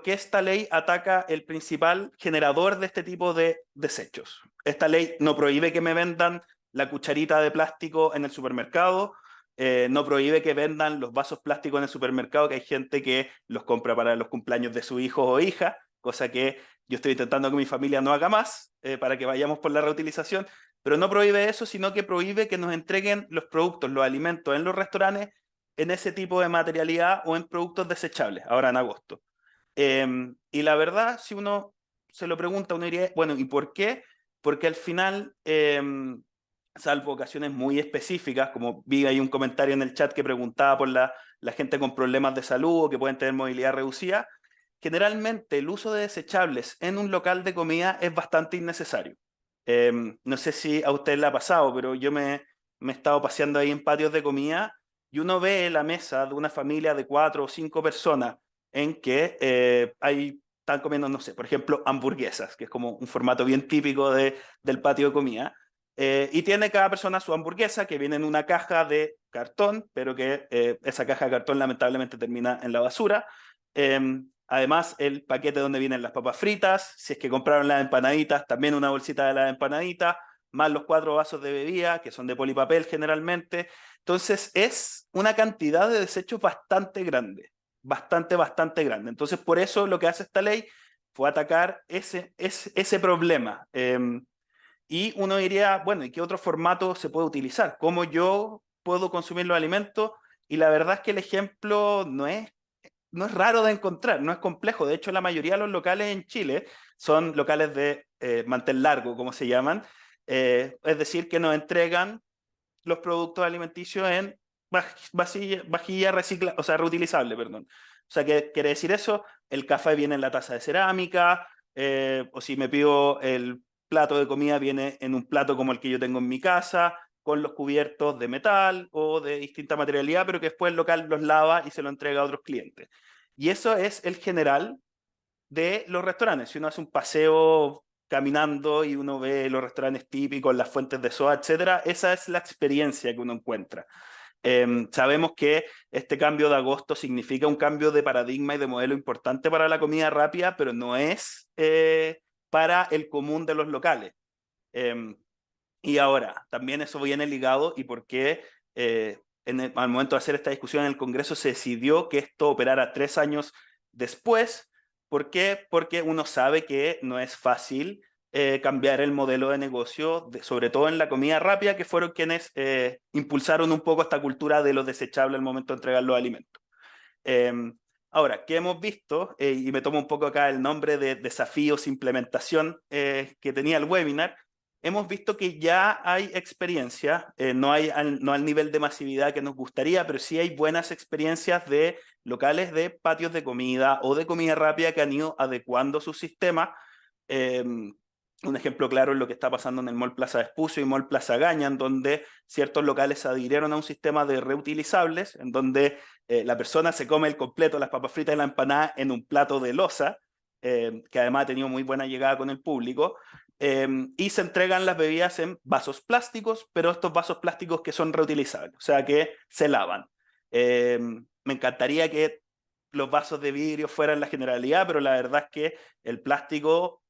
esta ley ataca el principal generador de este tipo de desechos. Esta ley no prohíbe que me vendan la cucharita de plástico en el supermercado, no prohíbe que vendan los vasos plásticos en el supermercado, que hay gente que los compra para los cumpleaños de su hijo o hija, cosa que yo estoy intentando que mi familia no haga más, para que vayamos por la reutilización, pero no prohíbe eso, sino que prohíbe que nos entreguen los productos, los alimentos en los restaurantes en ese tipo de materialidad o en productos desechables, ahora en agosto. Y la verdad, si uno se lo pregunta, uno diría, bueno, ¿y por qué? Porque al final, salvo ocasiones muy específicas, como vi ahí un comentario en el chat que preguntaba por la gente con problemas de salud o que pueden tener movilidad reducida, generalmente el uso de desechables en un local de comida es bastante innecesario. No sé si a usted le ha pasado, pero yo me he estado paseando ahí en patios de comida y uno ve la mesa de una familia de 4 o 5 personas en que están comiendo, no sé, por ejemplo, hamburguesas, que es como un formato bien típico del patio de comida. Y tiene cada persona su hamburguesa, que viene en una caja de cartón, pero que esa caja de cartón lamentablemente termina en la basura. Además, el paquete donde vienen las papas fritas, si es que compraron las empanaditas, también una bolsita de las empanaditas, más los 4 vasos de bebida, que son de polipapel generalmente. Entonces, es una cantidad de desechos bastante grande, bastante grande. Entonces, por eso lo que hace esta ley fue atacar ese problema. Y uno diría, bueno, ¿y qué otro formato se puede utilizar? ¿Cómo yo puedo consumir los alimentos? Y la verdad es que el ejemplo no es raro de encontrar, no es complejo. De hecho, la mayoría de los locales en Chile son locales de mantel largo, como se llaman. Es decir, que nos entregan los productos alimenticios en vajilla recicla, o sea, reutilizable, perdón. O sea, ¿qué quiere decir eso? El café viene en la taza de cerámica, o si me pido el plato de comida, viene en un plato como el que yo tengo en mi casa, con los cubiertos de metal o de distinta materialidad, pero que después el local los lava y se lo entrega a otros clientes. Y eso es el general de los restaurantes. Si uno hace un paseo caminando y uno ve los restaurantes típicos, las fuentes de soda, etcétera, esa es la experiencia que uno encuentra. Sabemos que este cambio de agosto significa un cambio de paradigma y de modelo importante para la comida rápida, pero no es para el común de los locales. Y ahora, también eso viene ligado y por qué al momento de hacer esta discusión en el Congreso se decidió que esto operara 3 años después. ¿Por qué? Porque uno sabe que no es fácil cambiar el modelo de negocio, sobre todo en la comida rápida, que fueron quienes impulsaron un poco esta cultura de lo desechable al momento de entregar los alimentos. Ahora, ¿qué hemos visto? Y me tomo un poco acá el nombre de desafíos, implementación que tenía el webinar. Hemos visto que ya hay experiencia, no al nivel de masividad que nos gustaría, pero sí hay buenas experiencias de locales de patios de comida o de comida rápida que han ido adecuando su sistema. Un ejemplo claro es lo que está pasando en el Mall Plaza Vespucio y Mall Plaza Gaña, en donde ciertos locales se adhirieron a un sistema de reutilizables, en donde la persona se come el completo, las papas fritas y la empanada en un plato de loza, que además ha tenido muy buena llegada con el público, y se entregan las bebidas en vasos plásticos, pero estos vasos plásticos que son reutilizables, o sea que se lavan. Me encantaría que los vasos de vidrio fueran la generalidad, pero la verdad es que el plástico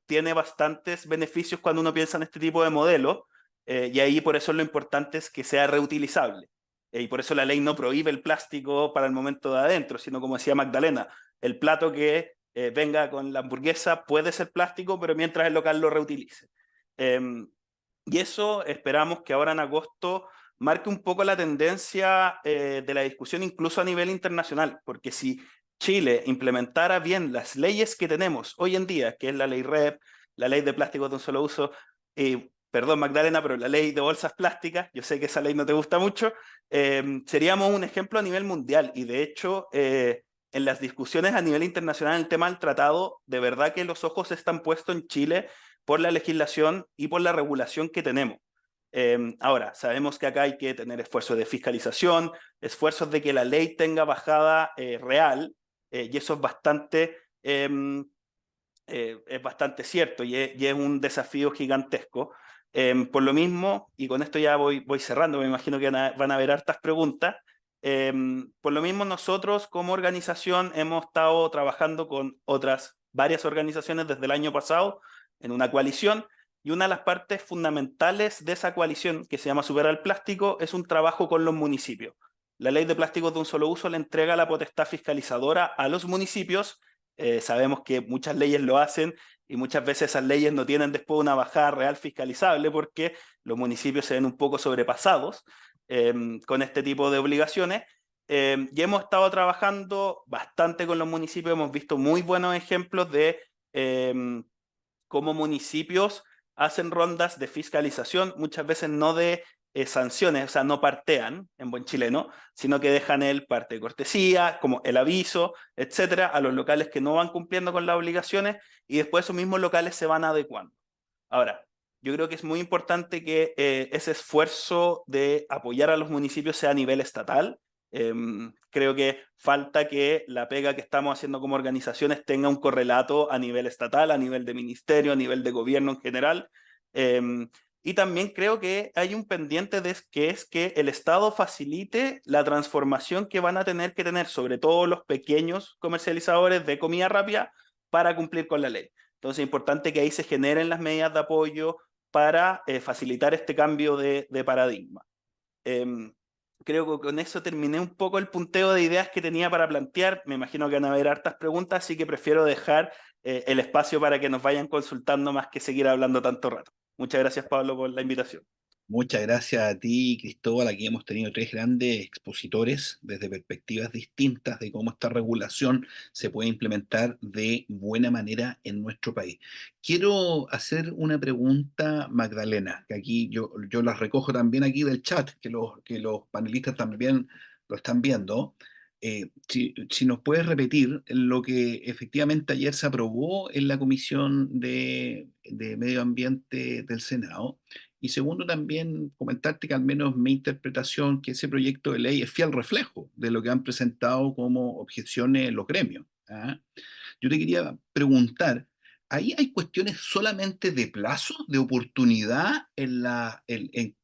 tiene bastantes beneficios cuando uno piensa en este tipo de modelos, y ahí por eso lo importante es que sea reutilizable. Y por eso la ley no prohíbe el plástico para el momento de adentro, sino como decía Magdalena, el plato que venga con la hamburguesa puede ser plástico, pero mientras el local lo reutilice. Y eso esperamos que ahora en agosto marque un poco la tendencia de la discusión incluso a nivel internacional, porque si Chile implementara bien las leyes que tenemos hoy en día, que es la ley REP, la ley de plásticos de un solo uso, perdón Magdalena, pero la ley de bolsas plásticas, yo sé que esa ley no te gusta mucho, seríamos un ejemplo a nivel mundial y de hecho en las discusiones a nivel internacional el tema del tratado, de verdad que los ojos están puestos en Chile por la legislación y por la regulación que tenemos. Ahora, sabemos que acá hay que tener esfuerzos de fiscalización, esfuerzos de que la ley tenga bajada real, y eso es bastante cierto y es un desafío gigantesco. Por lo mismo, y con esto ya voy cerrando, me imagino que van a haber hartas preguntas. Por lo mismo, nosotros como organización hemos estado trabajando con varias organizaciones desde el año pasado en una coalición, y una de las partes fundamentales de esa coalición, que se llama Superar el Plástico, es un trabajo con los municipios. La ley de plásticos de un solo uso le entrega la potestad fiscalizadora a los municipios. Sabemos que muchas leyes lo hacen y muchas veces esas leyes no tienen después una bajada real fiscalizable porque los municipios se ven un poco sobrepasados con este tipo de obligaciones. Y hemos estado trabajando bastante con los municipios, hemos visto muy buenos ejemplos de cómo municipios hacen rondas de fiscalización, muchas veces no de sanciones, o sea, no partean en buen chileno, sino que dejan el parte de cortesía, como el aviso, etcétera, a los locales que no van cumpliendo con las obligaciones, y después esos mismos locales se van adecuando. Ahora, yo creo que es muy importante que ese esfuerzo de apoyar a los municipios sea a nivel estatal. Creo que falta que la pega que estamos haciendo como organizaciones tenga un correlato a nivel estatal, a nivel de ministerio, a nivel de gobierno en general. Y también creo que hay un pendiente que es que el Estado facilite la transformación que van a tener que tener, sobre todo los pequeños comercializadores de comida rápida, para cumplir con la ley. Entonces es importante que ahí se generen las medidas de apoyo para facilitar este cambio de paradigma. Creo que con eso terminé un poco el punteo de ideas que tenía para plantear. Me imagino que van a haber hartas preguntas, así que prefiero dejar el espacio para que nos vayan consultando más que seguir hablando tanto rato. Muchas gracias, Pablo, por la invitación. Muchas gracias a ti, Cristóbal. Aquí hemos tenido tres grandes expositores desde perspectivas distintas de cómo esta regulación se puede implementar de buena manera en nuestro país. Quiero hacer una pregunta, Magdalena, que aquí yo las recojo también aquí del chat, que los panelistas también lo están viendo. Si nos puedes repetir lo que efectivamente ayer se aprobó en la Comisión de Medio Ambiente del Senado. Y segundo, también comentarte que al menos mi interpretación, que ese proyecto de ley es fiel reflejo de lo que han presentado como objeciones los gremios. ¿Ah? Yo te quería preguntar, ¿ahí hay cuestiones solamente de plazo, de oportunidad en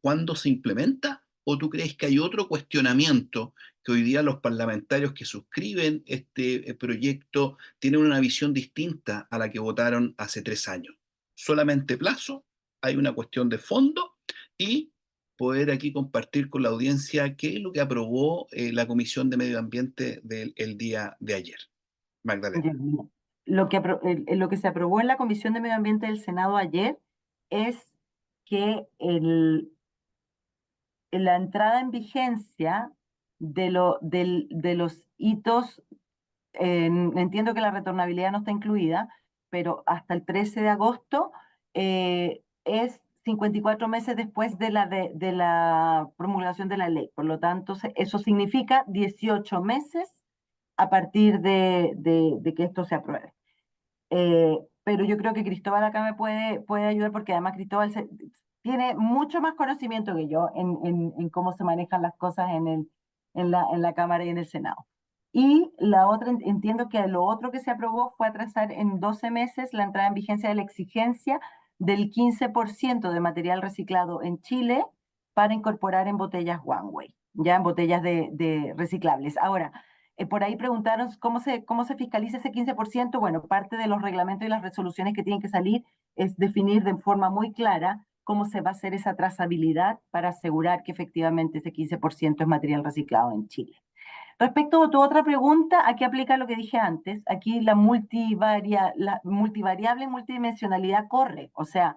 cuándo se implementa? ¿O tú crees que hay otro cuestionamiento que hoy día los parlamentarios que suscriben este proyecto tienen una visión distinta a la que votaron hace 3 años? ¿Solamente plazo? ¿Hay una cuestión de fondo? Y poder aquí compartir con la audiencia qué es lo que aprobó la Comisión de Medio Ambiente el día de ayer. Magdalena. Ya, mira, lo que se aprobó en la Comisión de Medio Ambiente del Senado ayer es que la entrada en vigencia de los hitos, entiendo que la retornabilidad no está incluida, pero hasta el 13 de agosto es 54 meses después de la promulgación de la ley. Por lo tanto, eso significa 18 meses a partir de que esto se apruebe. Pero yo creo que Cristóbal acá me puede ayudar porque además Cristóbal tiene mucho más conocimiento que yo en cómo se manejan las cosas en la Cámara y en el Senado. Y la otra, entiendo que lo otro que se aprobó fue atrasar en 12 meses la entrada en vigencia de la exigencia del 15% de material reciclado en Chile para incorporar en botellas One Way, ya en botellas de reciclables. Ahora, por ahí preguntaron cómo se fiscaliza ese 15%. Bueno, parte de los reglamentos y las resoluciones que tienen que salir es definir de forma muy clara cómo se va a hacer esa trazabilidad para asegurar que efectivamente ese 15% es material reciclado en Chile. Respecto a tu otra pregunta, aquí aplica lo que dije antes. Aquí la multivariable y multidimensionalidad corre. O sea,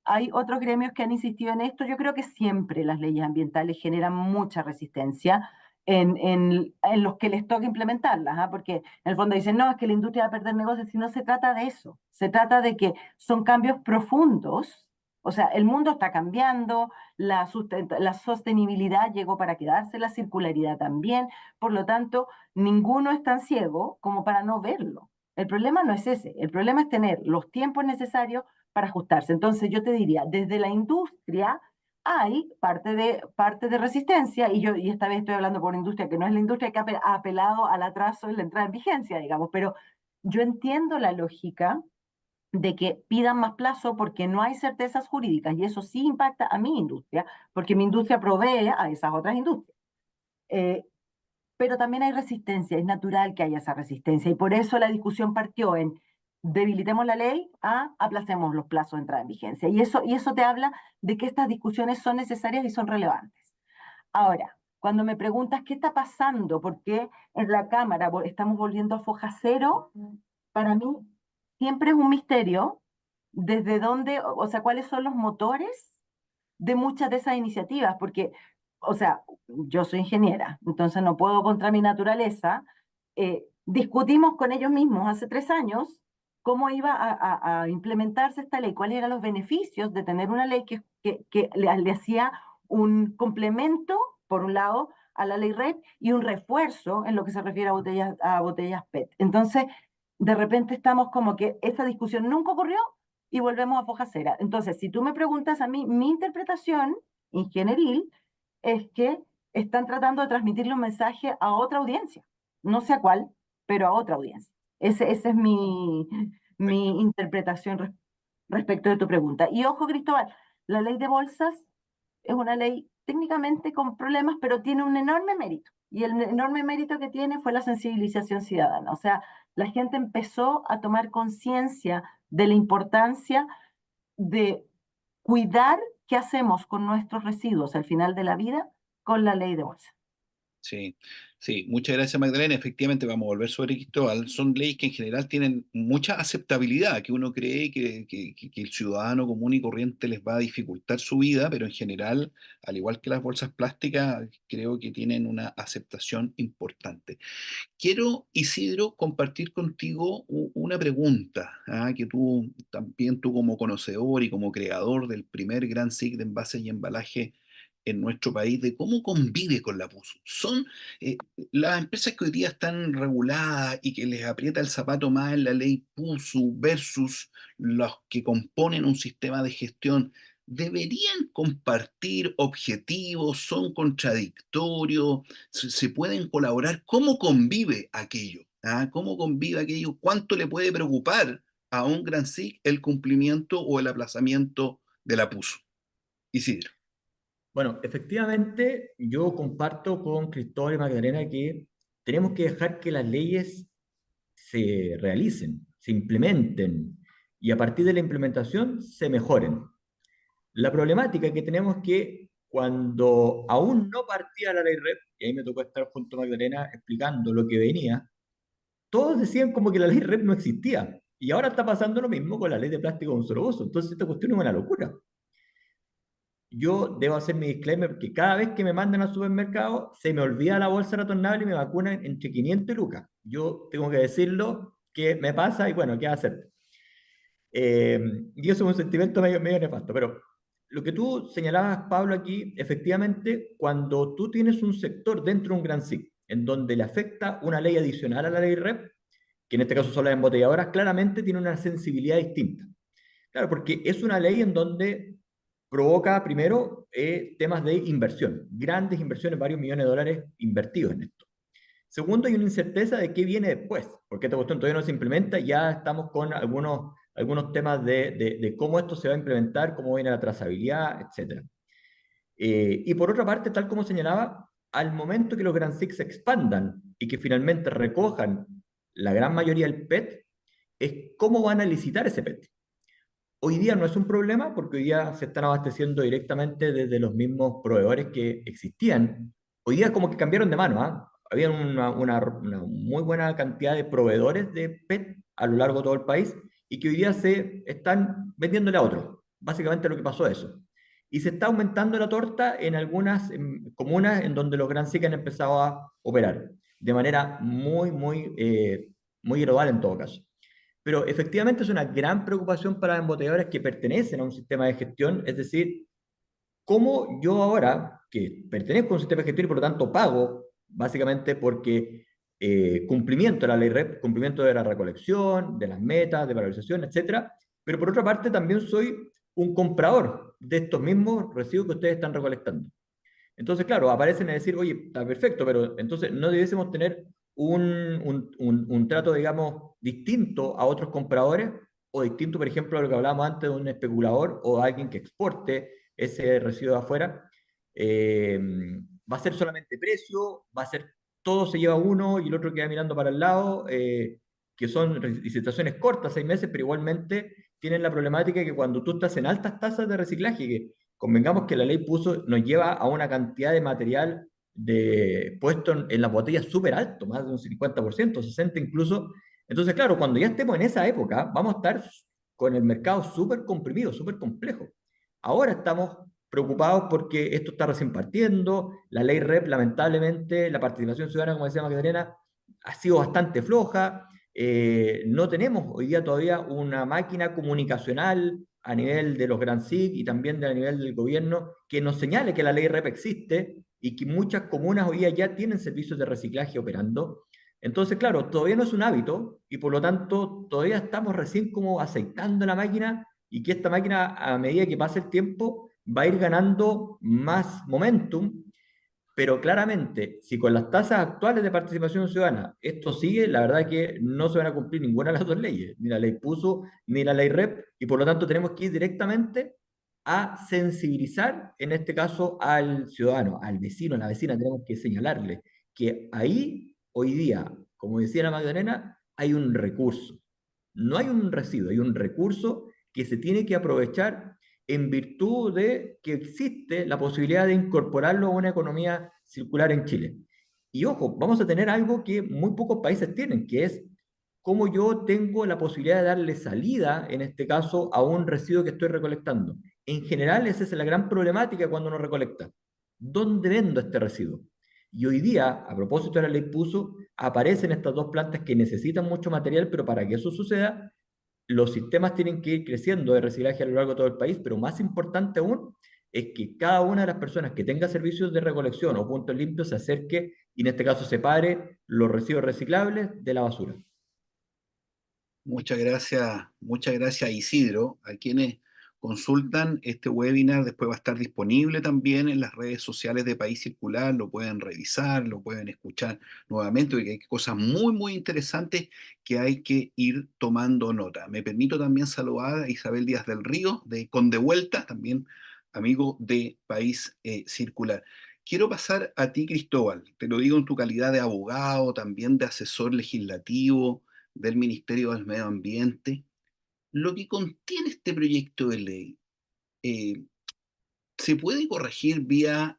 hay otros gremios que han insistido en esto. Yo creo que siempre las leyes ambientales generan mucha resistencia en los que les toca implementarlas, ¿ah? Porque en el fondo dicen, no, es que la industria va a perder negocios, si no se trata de eso. Se trata de que son cambios profundos. O sea, el mundo está cambiando, la sostenibilidad llegó para quedarse, la circularidad también. Por lo tanto, ninguno es tan ciego como para no verlo. El problema no es ese, el problema es tener los tiempos necesarios para ajustarse. Entonces yo te diría, desde la industria hay parte de resistencia, y esta vez estoy hablando por industria, que no es la industria que ha apelado al atraso en la entrada en vigencia, digamos, pero yo entiendo la lógica de que pidan más plazo porque no hay certezas jurídicas, y eso sí impacta a mi industria, porque mi industria provee a esas otras industrias. Pero también hay resistencia, es natural que haya esa resistencia, y por eso la discusión partió en debilitemos la ley a aplacemos los plazos de entrada en vigencia. Y eso te habla de que estas discusiones son necesarias y son relevantes. Ahora, cuando me preguntas qué está pasando, por qué en la Cámara estamos volviendo a foja cero, para mí siempre es un misterio desde dónde, o sea, cuáles son los motores de muchas de esas iniciativas, porque, o sea, yo soy ingeniera, entonces no puedo contra mi naturaleza. Discutimos con ellos mismos hace 3 años cómo iba a implementarse esta ley, cuáles eran los beneficios de tener una ley que le hacía un complemento, por un lado, a la ley RED y un refuerzo en lo que se refiere a botellas PET. Entonces, de repente estamos como que esa discusión nunca ocurrió y volvemos a foja cero. Entonces, si tú me preguntas a mí, mi interpretación ingenieril es que están tratando de transmitirle un mensaje a otra audiencia. No sé a cuál, pero a otra audiencia. Esa es mi interpretación respecto de tu pregunta. Y ojo, Cristóbal, La ley de bolsas es una ley técnicamente con problemas, pero tiene un enorme mérito. Y el enorme mérito que tiene fue la sensibilización ciudadana. O sea, la gente empezó a tomar conciencia de la importancia de cuidar qué hacemos con nuestros residuos al final de la vida con la ley de bolsa. Sí, sí, muchas gracias Magdalena. Efectivamente, vamos a volver sobre Cristóbal. Son leyes que en general tienen mucha aceptabilidad, que uno cree que el ciudadano común y corriente les va a dificultar su vida, pero en general, al igual que las bolsas plásticas, creo que tienen una aceptación importante. Quiero, Isidro, compartir contigo una pregunta, que tú también, tú como conocedor y como creador del primer gran SIC de envases y embalaje en nuestro país, de cómo convive con la PUSU. Son las empresas que hoy día están reguladas y que les aprieta el zapato más en la ley PUSU versus los que componen un sistema de gestión. ¿Deberían compartir objetivos? ¿Son contradictorios? ¿Se pueden colaborar? ¿Cómo convive aquello? ¿Cómo convive aquello? ¿Cuánto le puede preocupar a un gran SIC el cumplimiento o el aplazamiento de la PUSU? Isidro. Bueno, efectivamente, yo comparto con Cristóbal y Magdalena que tenemos que dejar que las leyes se realicen, se implementen y a partir de la implementación se mejoren. La problemática que tenemos es que cuando aún no partía la ley REP, y ahí me tocó estar junto a Magdalena explicando lo que venía, todos decían como que la ley REP no existía. Y ahora está pasando lo mismo con la ley de plástico de un solo uso. Entonces esta cuestión es una locura. Yo debo hacer mi disclaimer que cada vez que me mandan al supermercado se me olvida la bolsa retornable y me vacunan entre 500 y lucas. Yo tengo que decirlo, que me pasa y bueno, ¿qué hacer? Y eso es un sentimiento medio nefasto, pero lo que tú señalabas, Pablo, aquí, efectivamente, cuando tú tienes un sector dentro de un gran SIC, en donde le afecta una ley adicional a la ley REP, que en este caso son las embotelladoras, claramente tiene una sensibilidad distinta. Claro, porque es una ley en donde provoca, primero, temas de inversión, grandes inversiones, varios millones de dólares invertidos en esto. Segundo, hay una incerteza de qué viene después, porque esta cuestión todavía no se implementa, ya estamos con algunos temas de cómo esto se va a implementar, cómo viene la trazabilidad, etc. Y por otra parte, tal como señalaba, al momento que los Grand Six se expandan y que finalmente recojan la gran mayoría del PET, es cómo van a licitar ese PET. Hoy día no es un problema porque hoy día se están abasteciendo directamente desde los mismos proveedores que existían. Hoy día como que cambiaron de mano, ¿ah? Había una muy buena cantidad de proveedores de PET a lo largo de todo el país y que hoy día se están vendiéndole a otros. Básicamente lo que pasó es eso. Y se está aumentando la torta en algunas comunas en donde los Grand SIC han empezado a operar de manera muy gradual en todo caso. Pero efectivamente es una gran preocupación para embotelladores que pertenecen a un sistema de gestión, es decir, cómo yo ahora, que pertenezco a un sistema de gestión y por lo tanto pago, básicamente porque cumplimiento de la ley REP, cumplimiento de la recolección, de las metas, de valorización, etcétera, pero por otra parte también soy un comprador de estos mismos residuos que ustedes están recolectando. Entonces, claro, aparecen a decir, oye, está perfecto, pero entonces no debiésemos tener un trato, digamos, distinto a otros compradores o distinto, por ejemplo, a lo que hablábamos antes de un especulador o alguien que exporte ese residuo de afuera. Va a ser solamente precio, va a ser todo se lleva uno y el otro queda mirando para el lado, que son licitaciones cortas, 6 meses, pero igualmente tienen la problemática que cuando tú estás en altas tasas de reciclaje, que convengamos que la ley nos lleva a una cantidad de material puesto en las botellas súper alto, más de un 50%, 60% incluso. Entonces, claro, cuando ya estemos en esa época, vamos a estar con el mercado súper comprimido, súper complejo. Ahora estamos preocupados porque esto está recién partiendo, la ley REP, lamentablemente, la participación ciudadana, como decía Magdalena, ha sido bastante floja. No tenemos hoy día todavía una máquina comunicacional a nivel de los Grand SIC y también a nivel del gobierno que nos señale que la ley REP existe y que muchas comunas hoy día ya tienen servicios de reciclaje operando. Entonces, claro, todavía no es un hábito y por lo tanto todavía estamos recién como aceitando la máquina y que esta máquina a medida que pase el tiempo va a ir ganando más momentum, pero claramente, si con las tasas actuales de participación ciudadana esto sigue, la verdad es que no se van a cumplir ninguna de las dos leyes, ni la ley PUSU, ni la ley REP, y por lo tanto tenemos que ir directamente a sensibilizar, en este caso, al ciudadano, al vecino, a la vecina. Tenemos que señalarle que ahí, hoy día, como decía la Magdalena, hay un recurso. No hay un residuo, hay un recurso que se tiene que aprovechar en virtud de que existe la posibilidad de incorporarlo a una economía circular en Chile. Y ojo, vamos a tener algo que muy pocos países tienen, que es cómo yo tengo la posibilidad de darle salida, en este caso, a un residuo que estoy recolectando. En general, esa es la gran problemática cuando uno recolecta. ¿Dónde vendo este residuo? Y hoy día, a propósito de la ley PUSO, aparecen estas dos plantas que necesitan mucho material, pero para que eso suceda, los sistemas tienen que ir creciendo de reciclaje a lo largo de todo el país, pero más importante aún es que cada una de las personas que tenga servicios de recolección o puntos limpios se acerque y en este caso separe los residuos reciclables de la basura. Muchas gracias Isidro. A quienes consultan este webinar, después va a estar disponible también en las redes sociales de País Circular, lo pueden revisar, lo pueden escuchar nuevamente, porque hay cosas muy interesantes que hay que ir tomando nota. Me permito también saludar a Isabel Díaz del Río, de Conde Vuelta, también amigo de País Circular. Quiero pasar a ti, Cristóbal, te lo digo en tu calidad de abogado, también de asesor legislativo del Ministerio del Medio Ambiente. Lo que contiene este proyecto de ley, eh, ¿se puede corregir vía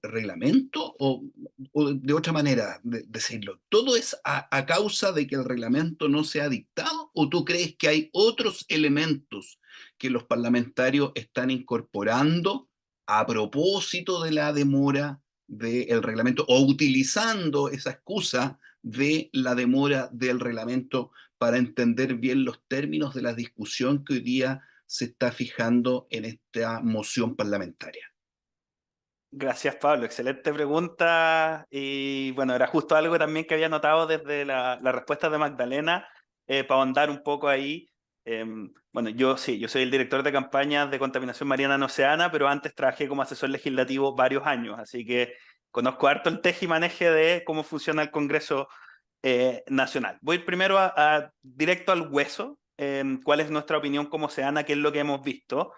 reglamento o de otra manera decirlo? ¿Todo es a causa de que el reglamento no se ha dictado o tú crees que hay otros elementos que los parlamentarios están incorporando a propósito de la demora del reglamento o utilizando esa excusa de la demora del reglamento para entender bien los términos de la discusión que hoy día se está fijando en esta moción parlamentaria? Gracias, Pablo. Excelente pregunta. Y bueno, era justo algo también que había notado desde la respuesta de Magdalena, para ahondar un poco ahí. Bueno, yo soy el director de campañas de contaminación marina en Oceana, pero antes trabajé como asesor legislativo varios años, así que conozco harto el teje y maneje de cómo funciona el Congreso Nacional. Voy primero directo al hueso. ¿Cuál es nuestra opinión como Oceana? ¿Qué es lo que hemos visto?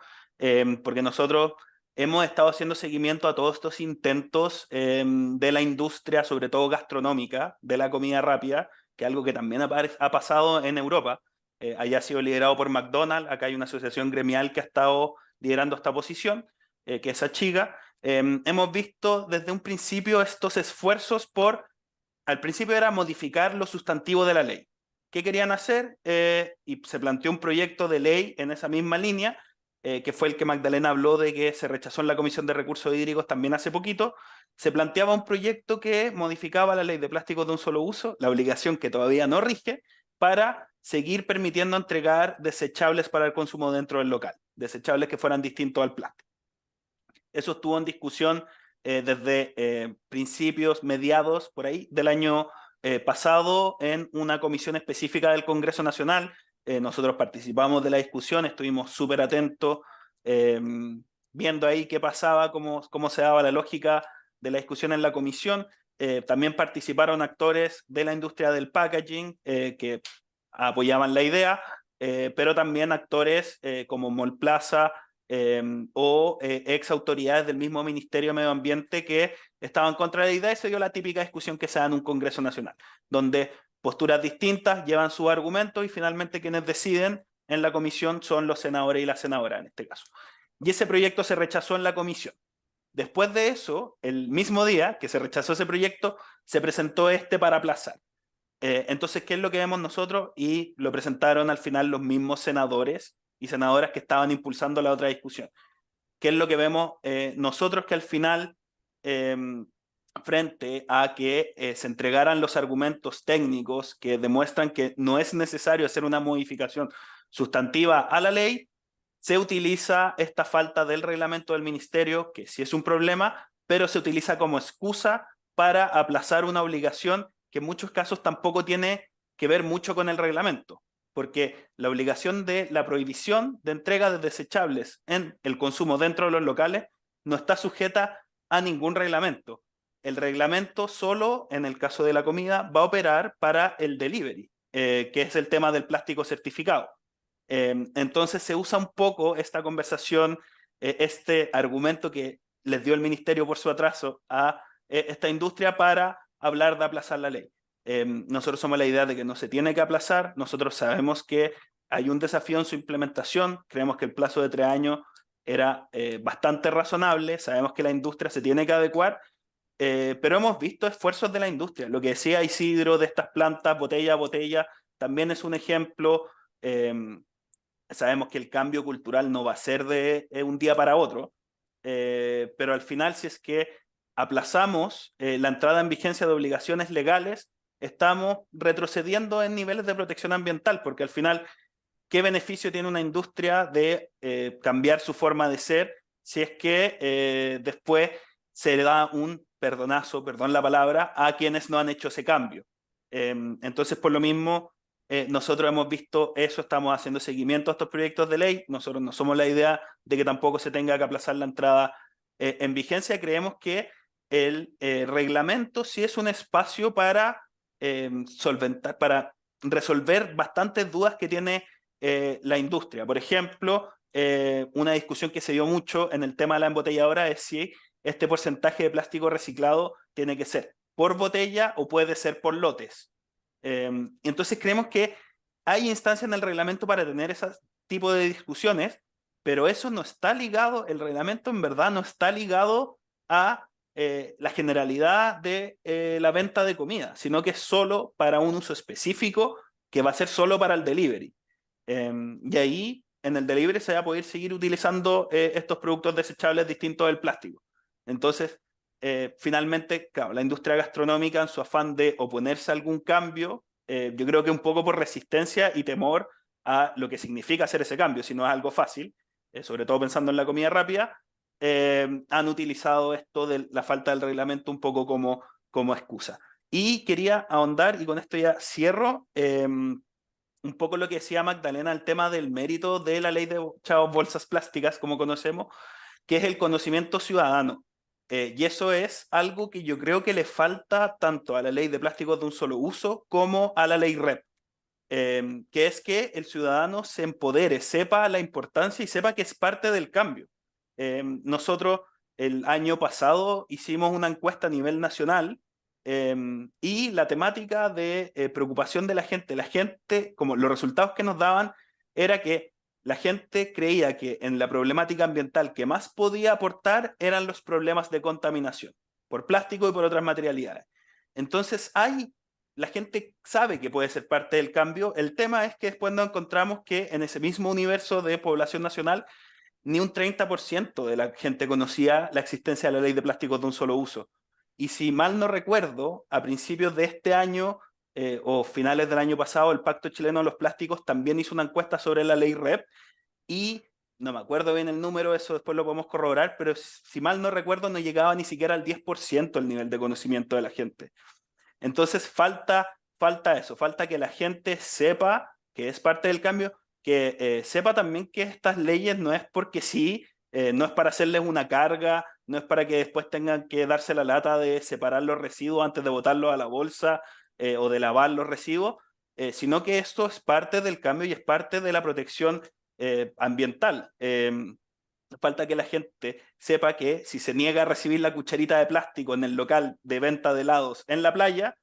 Porque nosotros hemos estado haciendo seguimiento a todos estos intentos de la industria, sobre todo gastronómica, de la comida rápida, que es algo que también ha pasado en Europa. Allá ha sido liderado por McDonald's. Acá hay una asociación gremial que ha estado liderando esta posición, que es Achiga. Hemos visto desde un principio estos esfuerzos al principio era modificar lo sustantivo de la ley. ¿Qué querían hacer? Y se planteó un proyecto de ley en esa misma línea, que fue el que Magdalena habló de que se rechazó en la Comisión de Recursos Hídricos también hace poquito. Se planteaba un proyecto que modificaba la ley de plásticos de un solo uso, la obligación que todavía no rige, para seguir permitiendo entregar desechables para el consumo dentro del local, desechables que fueran distintos al plástico. Eso estuvo en discusión desde principios, mediados, por ahí, del año pasado en una comisión específica del Congreso Nacional. Nosotros participamos de la discusión, estuvimos súper atentos, viendo ahí qué pasaba, cómo se daba la lógica de la discusión en la comisión. También participaron actores de la industria del packaging que apoyaban la idea, pero también actores como Mallplaza, o ex autoridades del mismo Ministerio de Medio Ambiente que estaban contra la idea, y se dio la típica discusión que se da en un Congreso Nacional, donde posturas distintas llevan sus argumentos y finalmente quienes deciden en la comisión son los senadores y las senadoras en este caso. Y ese proyecto se rechazó en la comisión. Después de eso, el mismo día que se rechazó ese proyecto, se presentó este para aplazar. Entonces, ¿qué es lo que vemos nosotros? Y lo presentaron al final los mismos senadores y senadoras que estaban impulsando la otra discusión. ¿Qué es lo que vemos nosotros? Que al final, frente a que se entregaran los argumentos técnicos que demuestran que no es necesario hacer una modificación sustantiva a la ley, se utiliza esta falta del reglamento del ministerio, que sí es un problema, pero se utiliza como excusa para aplazar una obligación que en muchos casos tampoco tiene que ver mucho con el reglamento, porque la obligación de la prohibición de entrega de desechables en el consumo dentro de los locales no está sujeta a ningún reglamento. El reglamento solo, en el caso de la comida, va a operar para el delivery, que es el tema del plástico certificado. Entonces se usa un poco esta conversación este argumento que les dio el ministerio por su atraso a esta industria para hablar de aplazar la ley. Nosotros somos la idea de que no se tiene que aplazar, nosotros sabemos que hay un desafío en su implementación, creemos que el plazo de 3 años era bastante razonable, sabemos que la industria se tiene que adecuar, pero hemos visto esfuerzos de la industria. Lo que decía Isidro de estas plantas, botella a botella, también es un ejemplo. Sabemos que el cambio cultural no va a ser de un día para otro, pero al final, si es que aplazamos la entrada en vigencia de obligaciones legales, estamos retrocediendo en niveles de protección ambiental, porque al final, ¿qué beneficio tiene una industria de cambiar su forma de ser si es que después se le da un perdonazo, perdón la palabra, a quienes no han hecho ese cambio? Entonces, por lo mismo, nosotros hemos visto eso, estamos haciendo seguimiento a estos proyectos de ley, nosotros no somos la idea de que tampoco se tenga que aplazar la entrada en vigencia, creemos que el reglamento sí es un espacio para solventar, para resolver bastantes dudas que tiene la industria. Por ejemplo, una discusión que se dio mucho en el tema de la embotelladora es si este porcentaje de plástico reciclado tiene que ser por botella o puede ser por lotes. Entonces creemos que hay instancias en el reglamento para tener ese tipo de discusiones, pero eso no está ligado, el reglamento en verdad no está ligado a la generalidad de la venta de comida, sino que es solo para un uso específico que va a ser solo para el delivery. Y ahí en el delivery se va a poder seguir utilizando estos productos desechables distintos del plástico. Entonces, finalmente, claro, la industria gastronómica en su afán de oponerse a algún cambio, yo creo que un poco por resistencia y temor a lo que significa hacer ese cambio, si no es algo fácil, sobre todo pensando en la comida rápida, han utilizado esto de la falta del reglamento un poco como excusa. Y quería ahondar, y con esto ya cierro, un poco lo que decía Magdalena, el tema del mérito de la ley de bolsas plásticas, como conocemos, que es el conocimiento ciudadano. Y eso es algo que yo creo que le falta tanto a la ley de plásticos de un solo uso como a la ley REP, que es que el ciudadano se empodere, sepa la importancia y sepa que es parte del cambio. Nosotros el año pasado hicimos una encuesta a nivel nacional y la temática de preocupación de la gente, como los resultados que nos daban, era que la gente creía que en la problemática ambiental que más podía aportar eran los problemas de contaminación, por plástico y por otras materialidades. Entonces la gente sabe que puede ser parte del cambio, el tema es que después nos encontramos que en ese mismo universo de población nacional ni un 30% de la gente conocía la existencia de la ley de plásticos de un solo uso. Y si mal no recuerdo, a principios de este año o finales del año pasado, el Pacto Chileno de los Plásticos también hizo una encuesta sobre la ley REP y no me acuerdo bien el número, eso después lo podemos corroborar, pero si mal no recuerdo no llegaba ni siquiera al 10% el nivel de conocimiento de la gente. Entonces falta eso, falta que la gente sepa que es parte del cambio, que sepa también que estas leyes no es porque sí, no es para hacerles una carga, no es para que después tengan que darse la lata de separar los residuos antes de botarlos a la bolsa o de lavar los residuos, sino que esto es parte del cambio y es parte de la protección ambiental. Falta que la gente sepa que si se niega a recibir la cucharita de plástico en el local de venta de helados en la playa,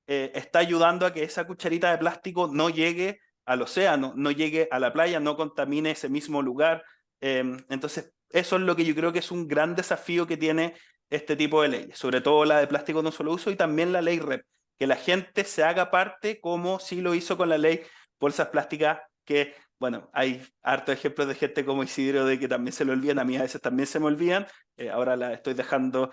está ayudando a que esa cucharita de plástico no llegue al océano, no llegue a la playa, no contamine ese mismo lugar. Entonces, eso es lo que yo creo que es un gran desafío que tiene este tipo de leyes, sobre todo la de plástico de un solo uso y también la ley REP, que la gente se haga parte como sí lo hizo con la ley bolsas plásticas, que, bueno, hay hartos ejemplos de gente como Isidro de que también se le olvidan, a mí a veces también se me olvidan, ahora la estoy dejando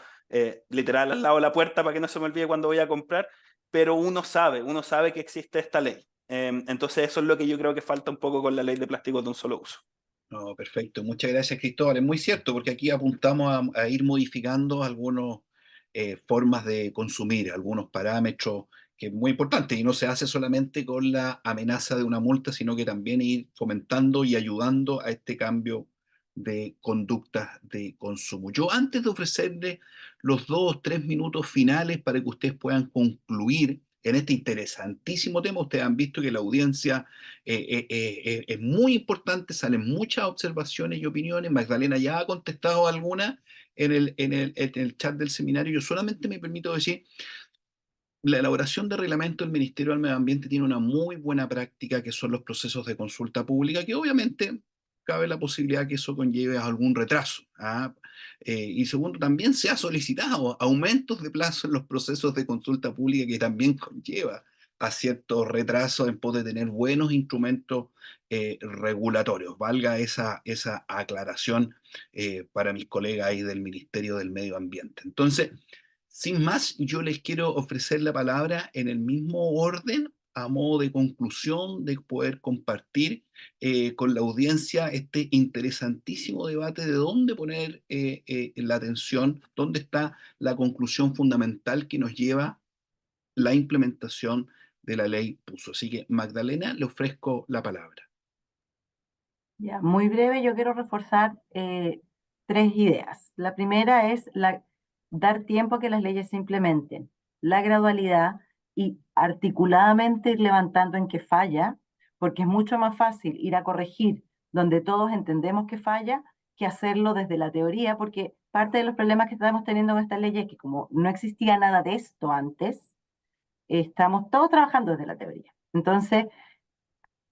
literal al lado de la puerta para que no se me olvide cuando voy a comprar, pero uno sabe que existe esta ley. Entonces eso es lo que yo creo que falta un poco con la ley de plásticos de un solo uso. No, perfecto. Muchas gracias, Cristóbal. Es muy cierto, porque aquí apuntamos a ir modificando algunas formas de consumir, algunos parámetros, que es muy importante, y no se hace solamente con la amenaza de una multa, sino que también ir fomentando y ayudando a este cambio de conductas de consumo. Yo antes de ofrecerle los 2 o 3 minutos finales para que ustedes puedan concluir en este interesantísimo tema. Ustedes han visto que la audiencia es muy importante, salen muchas observaciones y opiniones. Magdalena ya ha contestado algunas en el chat del seminario. Yo solamente me permito decir, la elaboración de reglamento del Ministerio del Medio Ambiente tiene una muy buena práctica, que son los procesos de consulta pública, que obviamente cabe la posibilidad que eso conlleve a algún retraso. ¿Ah? Y segundo, también se ha solicitado aumentos de plazo en los procesos de consulta pública, que también conlleva a ciertos retrasos en poder tener buenos instrumentos regulatorios. Valga esa aclaración para mis colegas ahí del Ministerio del Medio Ambiente. Entonces, sin más, yo les quiero ofrecer la palabra en el mismo orden, a modo de conclusión, de poder compartir con la audiencia este interesantísimo debate de dónde poner la atención, dónde está la conclusión fundamental que nos lleva la implementación de la ley PUSO. Así que, Magdalena, le ofrezco la palabra. Ya, muy breve, yo quiero reforzar tres ideas. La primera es dar tiempo a que las leyes se implementen, la gradualidad y articuladamente ir levantando en qué falla, porque es mucho más fácil ir a corregir donde todos entendemos que falla que hacerlo desde la teoría, porque parte de los problemas que estamos teniendo con esta ley es que como no existía nada de esto antes, estamos todos trabajando desde la teoría. Entonces,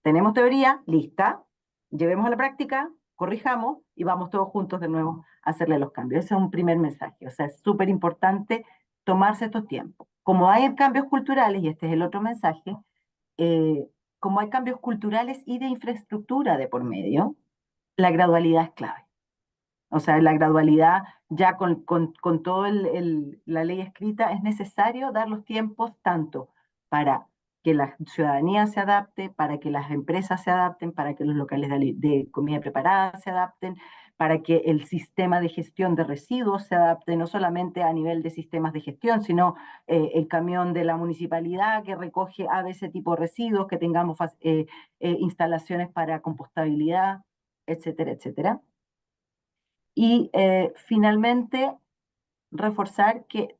tenemos teoría lista, llevemos a la práctica, corrijamos y vamos todos juntos de nuevo a hacerle los cambios. Ese es un primer mensaje. O sea, es súper importante tomarse estos tiempos. Como hay cambios culturales, y este es el otro mensaje, como hay cambios culturales y de infraestructura de por medio, la gradualidad es clave. O sea, la gradualidad, ya con toda la ley escrita, es necesario dar los tiempos tanto para que la ciudadanía se adapte, para que las empresas se adapten, para que los locales de comida preparada se adapten, para que el sistema de gestión de residuos se adapte, no solamente a nivel de sistemas de gestión, sino el camión de la municipalidad que recoge ese tipo de residuos, que tengamos instalaciones para compostabilidad, etcétera, etcétera. Y finalmente, reforzar que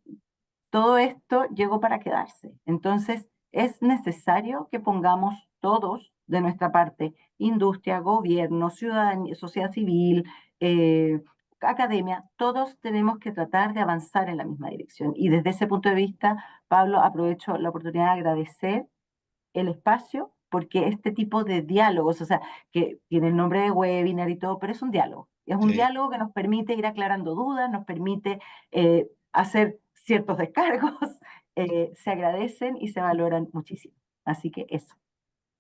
todo esto llegó para quedarse. Entonces, es necesario que pongamos todos de nuestra parte, industria, gobierno, ciudadanía, sociedad civil, academia, todos tenemos que tratar de avanzar en la misma dirección. Y desde ese punto de vista, Pablo, aprovecho la oportunidad de agradecer el espacio, porque este tipo de diálogos, o sea, que tiene el nombre de webinar y todo, pero es un diálogo. Es un Sí. diálogo que nos permite ir aclarando dudas, nos permite hacer ciertos descargos, se agradecen y se valoran muchísimo. Así que eso.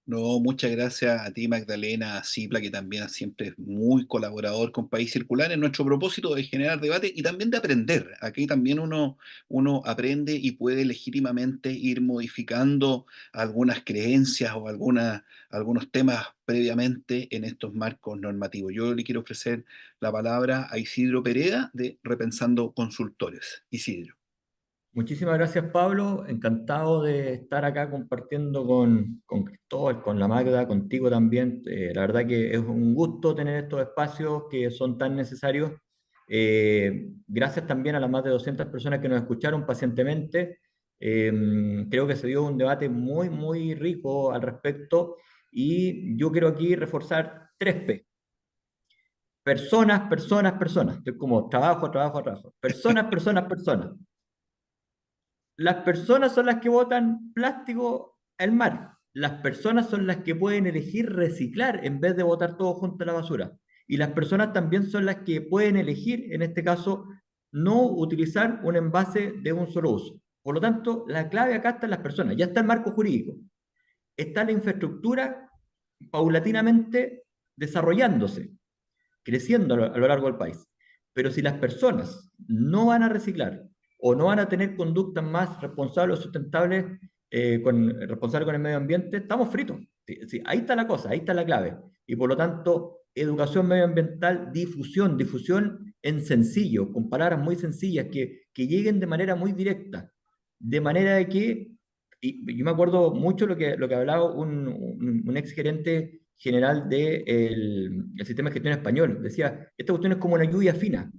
No, muchas gracias a ti, Magdalena, a Cipla, que también siempre es muy colaborador con País Circular, en nuestro propósito de generar debate y también de aprender. Aquí también uno aprende y puede legítimamente ir modificando algunas creencias o algunos temas previamente en estos marcos normativos. Yo le quiero ofrecer la palabra a Isidro Pereda de Repensando Consultores. Isidro. Muchísimas gracias, Pablo. Encantado de estar acá compartiendo con Cristóbal, con la Magda, contigo también. La verdad que es un gusto tener estos espacios que son tan necesarios. Gracias también a las más de 200 personas que nos escucharon pacientemente. Creo que se dio un debate muy, muy rico al respecto y yo quiero aquí reforzar 3P. Personas, personas, personas. Estoy como trabajo, trabajo, trabajo. Personas, personas, personas. Las personas son las que botan plástico al mar. Las personas son las que pueden elegir reciclar en vez de botar todo junto a la basura. Y las personas también son las que pueden elegir, en este caso, no utilizar un envase de un solo uso. Por lo tanto, la clave acá está en las personas. Ya está el marco jurídico. Está la infraestructura paulatinamente desarrollándose, creciendo a lo largo del país. Pero si las personas no van a reciclar o no van a tener conductas más responsables o sustentables, responsables con el medio ambiente, estamos fritos. Sí, sí, ahí está la cosa, ahí está la clave. Y por lo tanto, educación medioambiental, difusión en sencillo, con palabras muy sencillas que lleguen de manera muy directa, de manera de que, y yo me acuerdo mucho lo que hablaba un ex gerente general del sistema de gestión español. Decía, esta cuestión es como una lluvia fina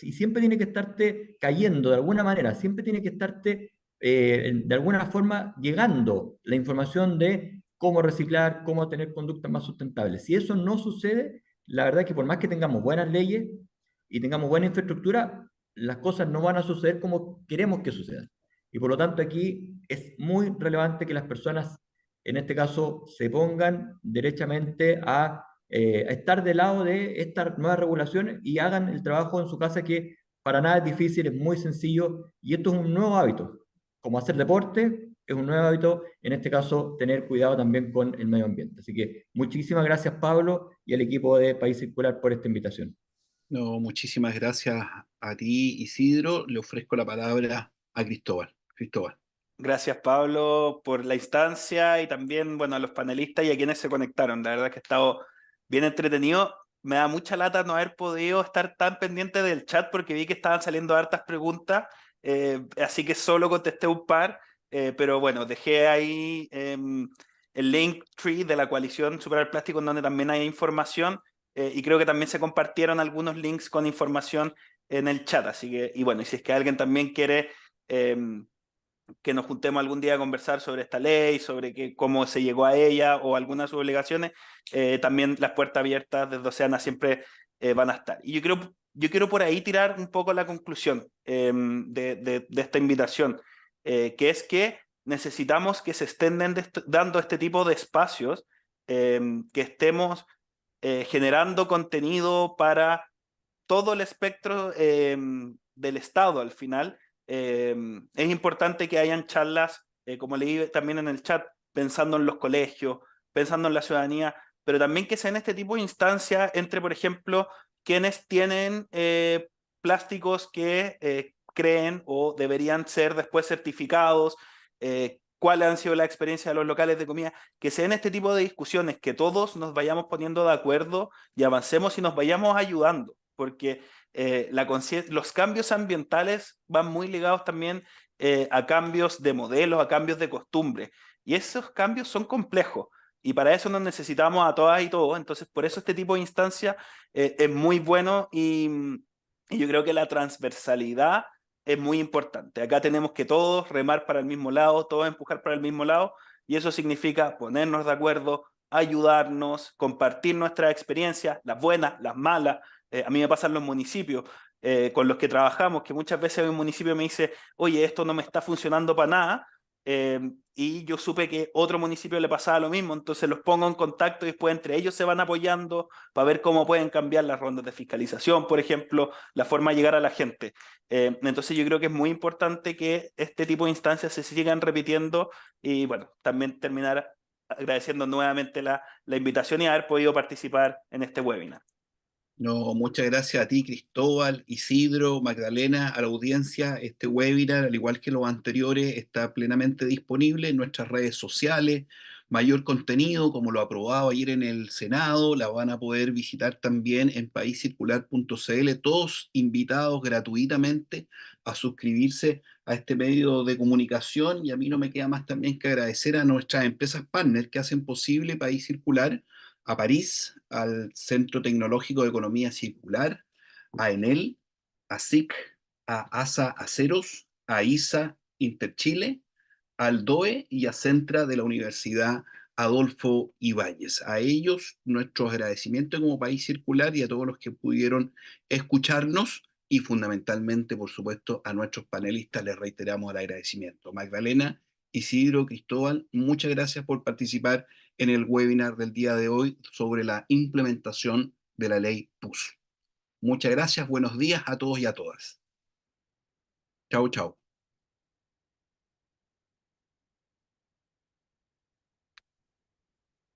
y siempre tiene que estarte cayendo de alguna manera, siempre tiene que estarte de alguna forma llegando la información de cómo reciclar, cómo tener conductas más sustentables. Si eso no sucede, la verdad es que por más que tengamos buenas leyes y tengamos buena infraestructura, las cosas no van a suceder como queremos que sucedan. Y por lo tanto aquí es muy relevante que las personas, en este caso, se pongan derechamente a estar del lado de estas nuevas regulaciones y hagan el trabajo en su casa, que para nada es difícil, es muy sencillo, y esto es un nuevo hábito. Como hacer deporte es un nuevo hábito, en este caso tener cuidado también con el medio ambiente. Así que muchísimas gracias, Pablo, y al equipo de País Circular por esta invitación. No, muchísimas gracias a ti, Isidro. Le ofrezco la palabra a Cristóbal. Cristóbal. Gracias, Pablo, por la instancia y también, bueno, a los panelistas y a quienes se conectaron. La verdad es que ha estado bien entretenido. Me da mucha lata no haber podido estar tan pendiente del chat porque vi que estaban saliendo hartas preguntas, así que solo contesté un par, pero bueno, dejé ahí el link tree de la coalición Superar el Plástico, en donde también hay información, y creo que también se compartieron algunos links con información en el chat. Así que, y bueno, y si es que alguien también quiere que nos juntemos algún día a conversar sobre esta ley, sobre cómo se llegó a ella o algunas de sus obligaciones, también las puertas abiertas desde Oceana siempre van a estar. Y yo quiero por ahí tirar un poco la conclusión de esta invitación, que es que necesitamos que se estén dando este tipo de espacios, que estemos generando contenido para todo el espectro del Estado al final. Es importante que hayan charlas, como leí también en el chat, pensando en los colegios, pensando en la ciudadanía, pero también que sean este tipo de instancias entre, por ejemplo, quienes tienen plásticos que creen o deberían ser después certificados, cuáles han sido las experiencias de los locales de comida, que sean este tipo de discusiones, que todos nos vayamos poniendo de acuerdo y avancemos y nos vayamos ayudando, porque los cambios ambientales van muy ligados también a cambios de modelos, a cambios de costumbre, y esos cambios son complejos, y para eso nos necesitamos a todas y todos. Entonces por eso este tipo de instancia es muy bueno, y yo creo que la transversalidad es muy importante. Acá tenemos que todos remar para el mismo lado, todos empujar para el mismo lado, y eso significa ponernos de acuerdo, ayudarnos, compartir nuestras experiencias, las buenas, las malas. A mí me pasa en los municipios con los que trabajamos, que muchas veces un municipio me dice, oye, esto no me está funcionando para nada, y yo supe que otro municipio le pasaba lo mismo, entonces los pongo en contacto y después entre ellos se van apoyando para ver cómo pueden cambiar las rondas de fiscalización, por ejemplo, la forma de llegar a la gente. Entonces yo creo que es muy importante que este tipo de instancias se sigan repitiendo, y bueno, también terminar agradeciendo nuevamente la invitación y haber podido participar en este webinar. No, muchas gracias a ti, Cristóbal, Isidro, Magdalena, a la audiencia. Este webinar, al igual que los anteriores, está plenamente disponible en nuestras redes sociales. Mayor contenido, como lo aprobado ayer en el Senado, la van a poder visitar también en paiscircular.cl. Todos invitados gratuitamente a suscribirse a este medio de comunicación. Y a mí no me queda más también que agradecer a nuestras empresas partners que hacen posible País Circular, a París, al Centro Tecnológico de Economía Circular, a Enel, a SIC, a ASA Aceros, a ISA Interchile, al DOE y a Centra de la Universidad Adolfo Ibáñez. A ellos nuestros agradecimientos como País Circular, y a todos los que pudieron escucharnos, y fundamentalmente, por supuesto, a nuestros panelistas les reiteramos el agradecimiento. Magdalena, Isidro, Cristóbal, muchas gracias por participar en el webinar del día de hoy sobre la implementación de la ley PUS. Muchas gracias, buenos días a todos y a todas. Chau, chau.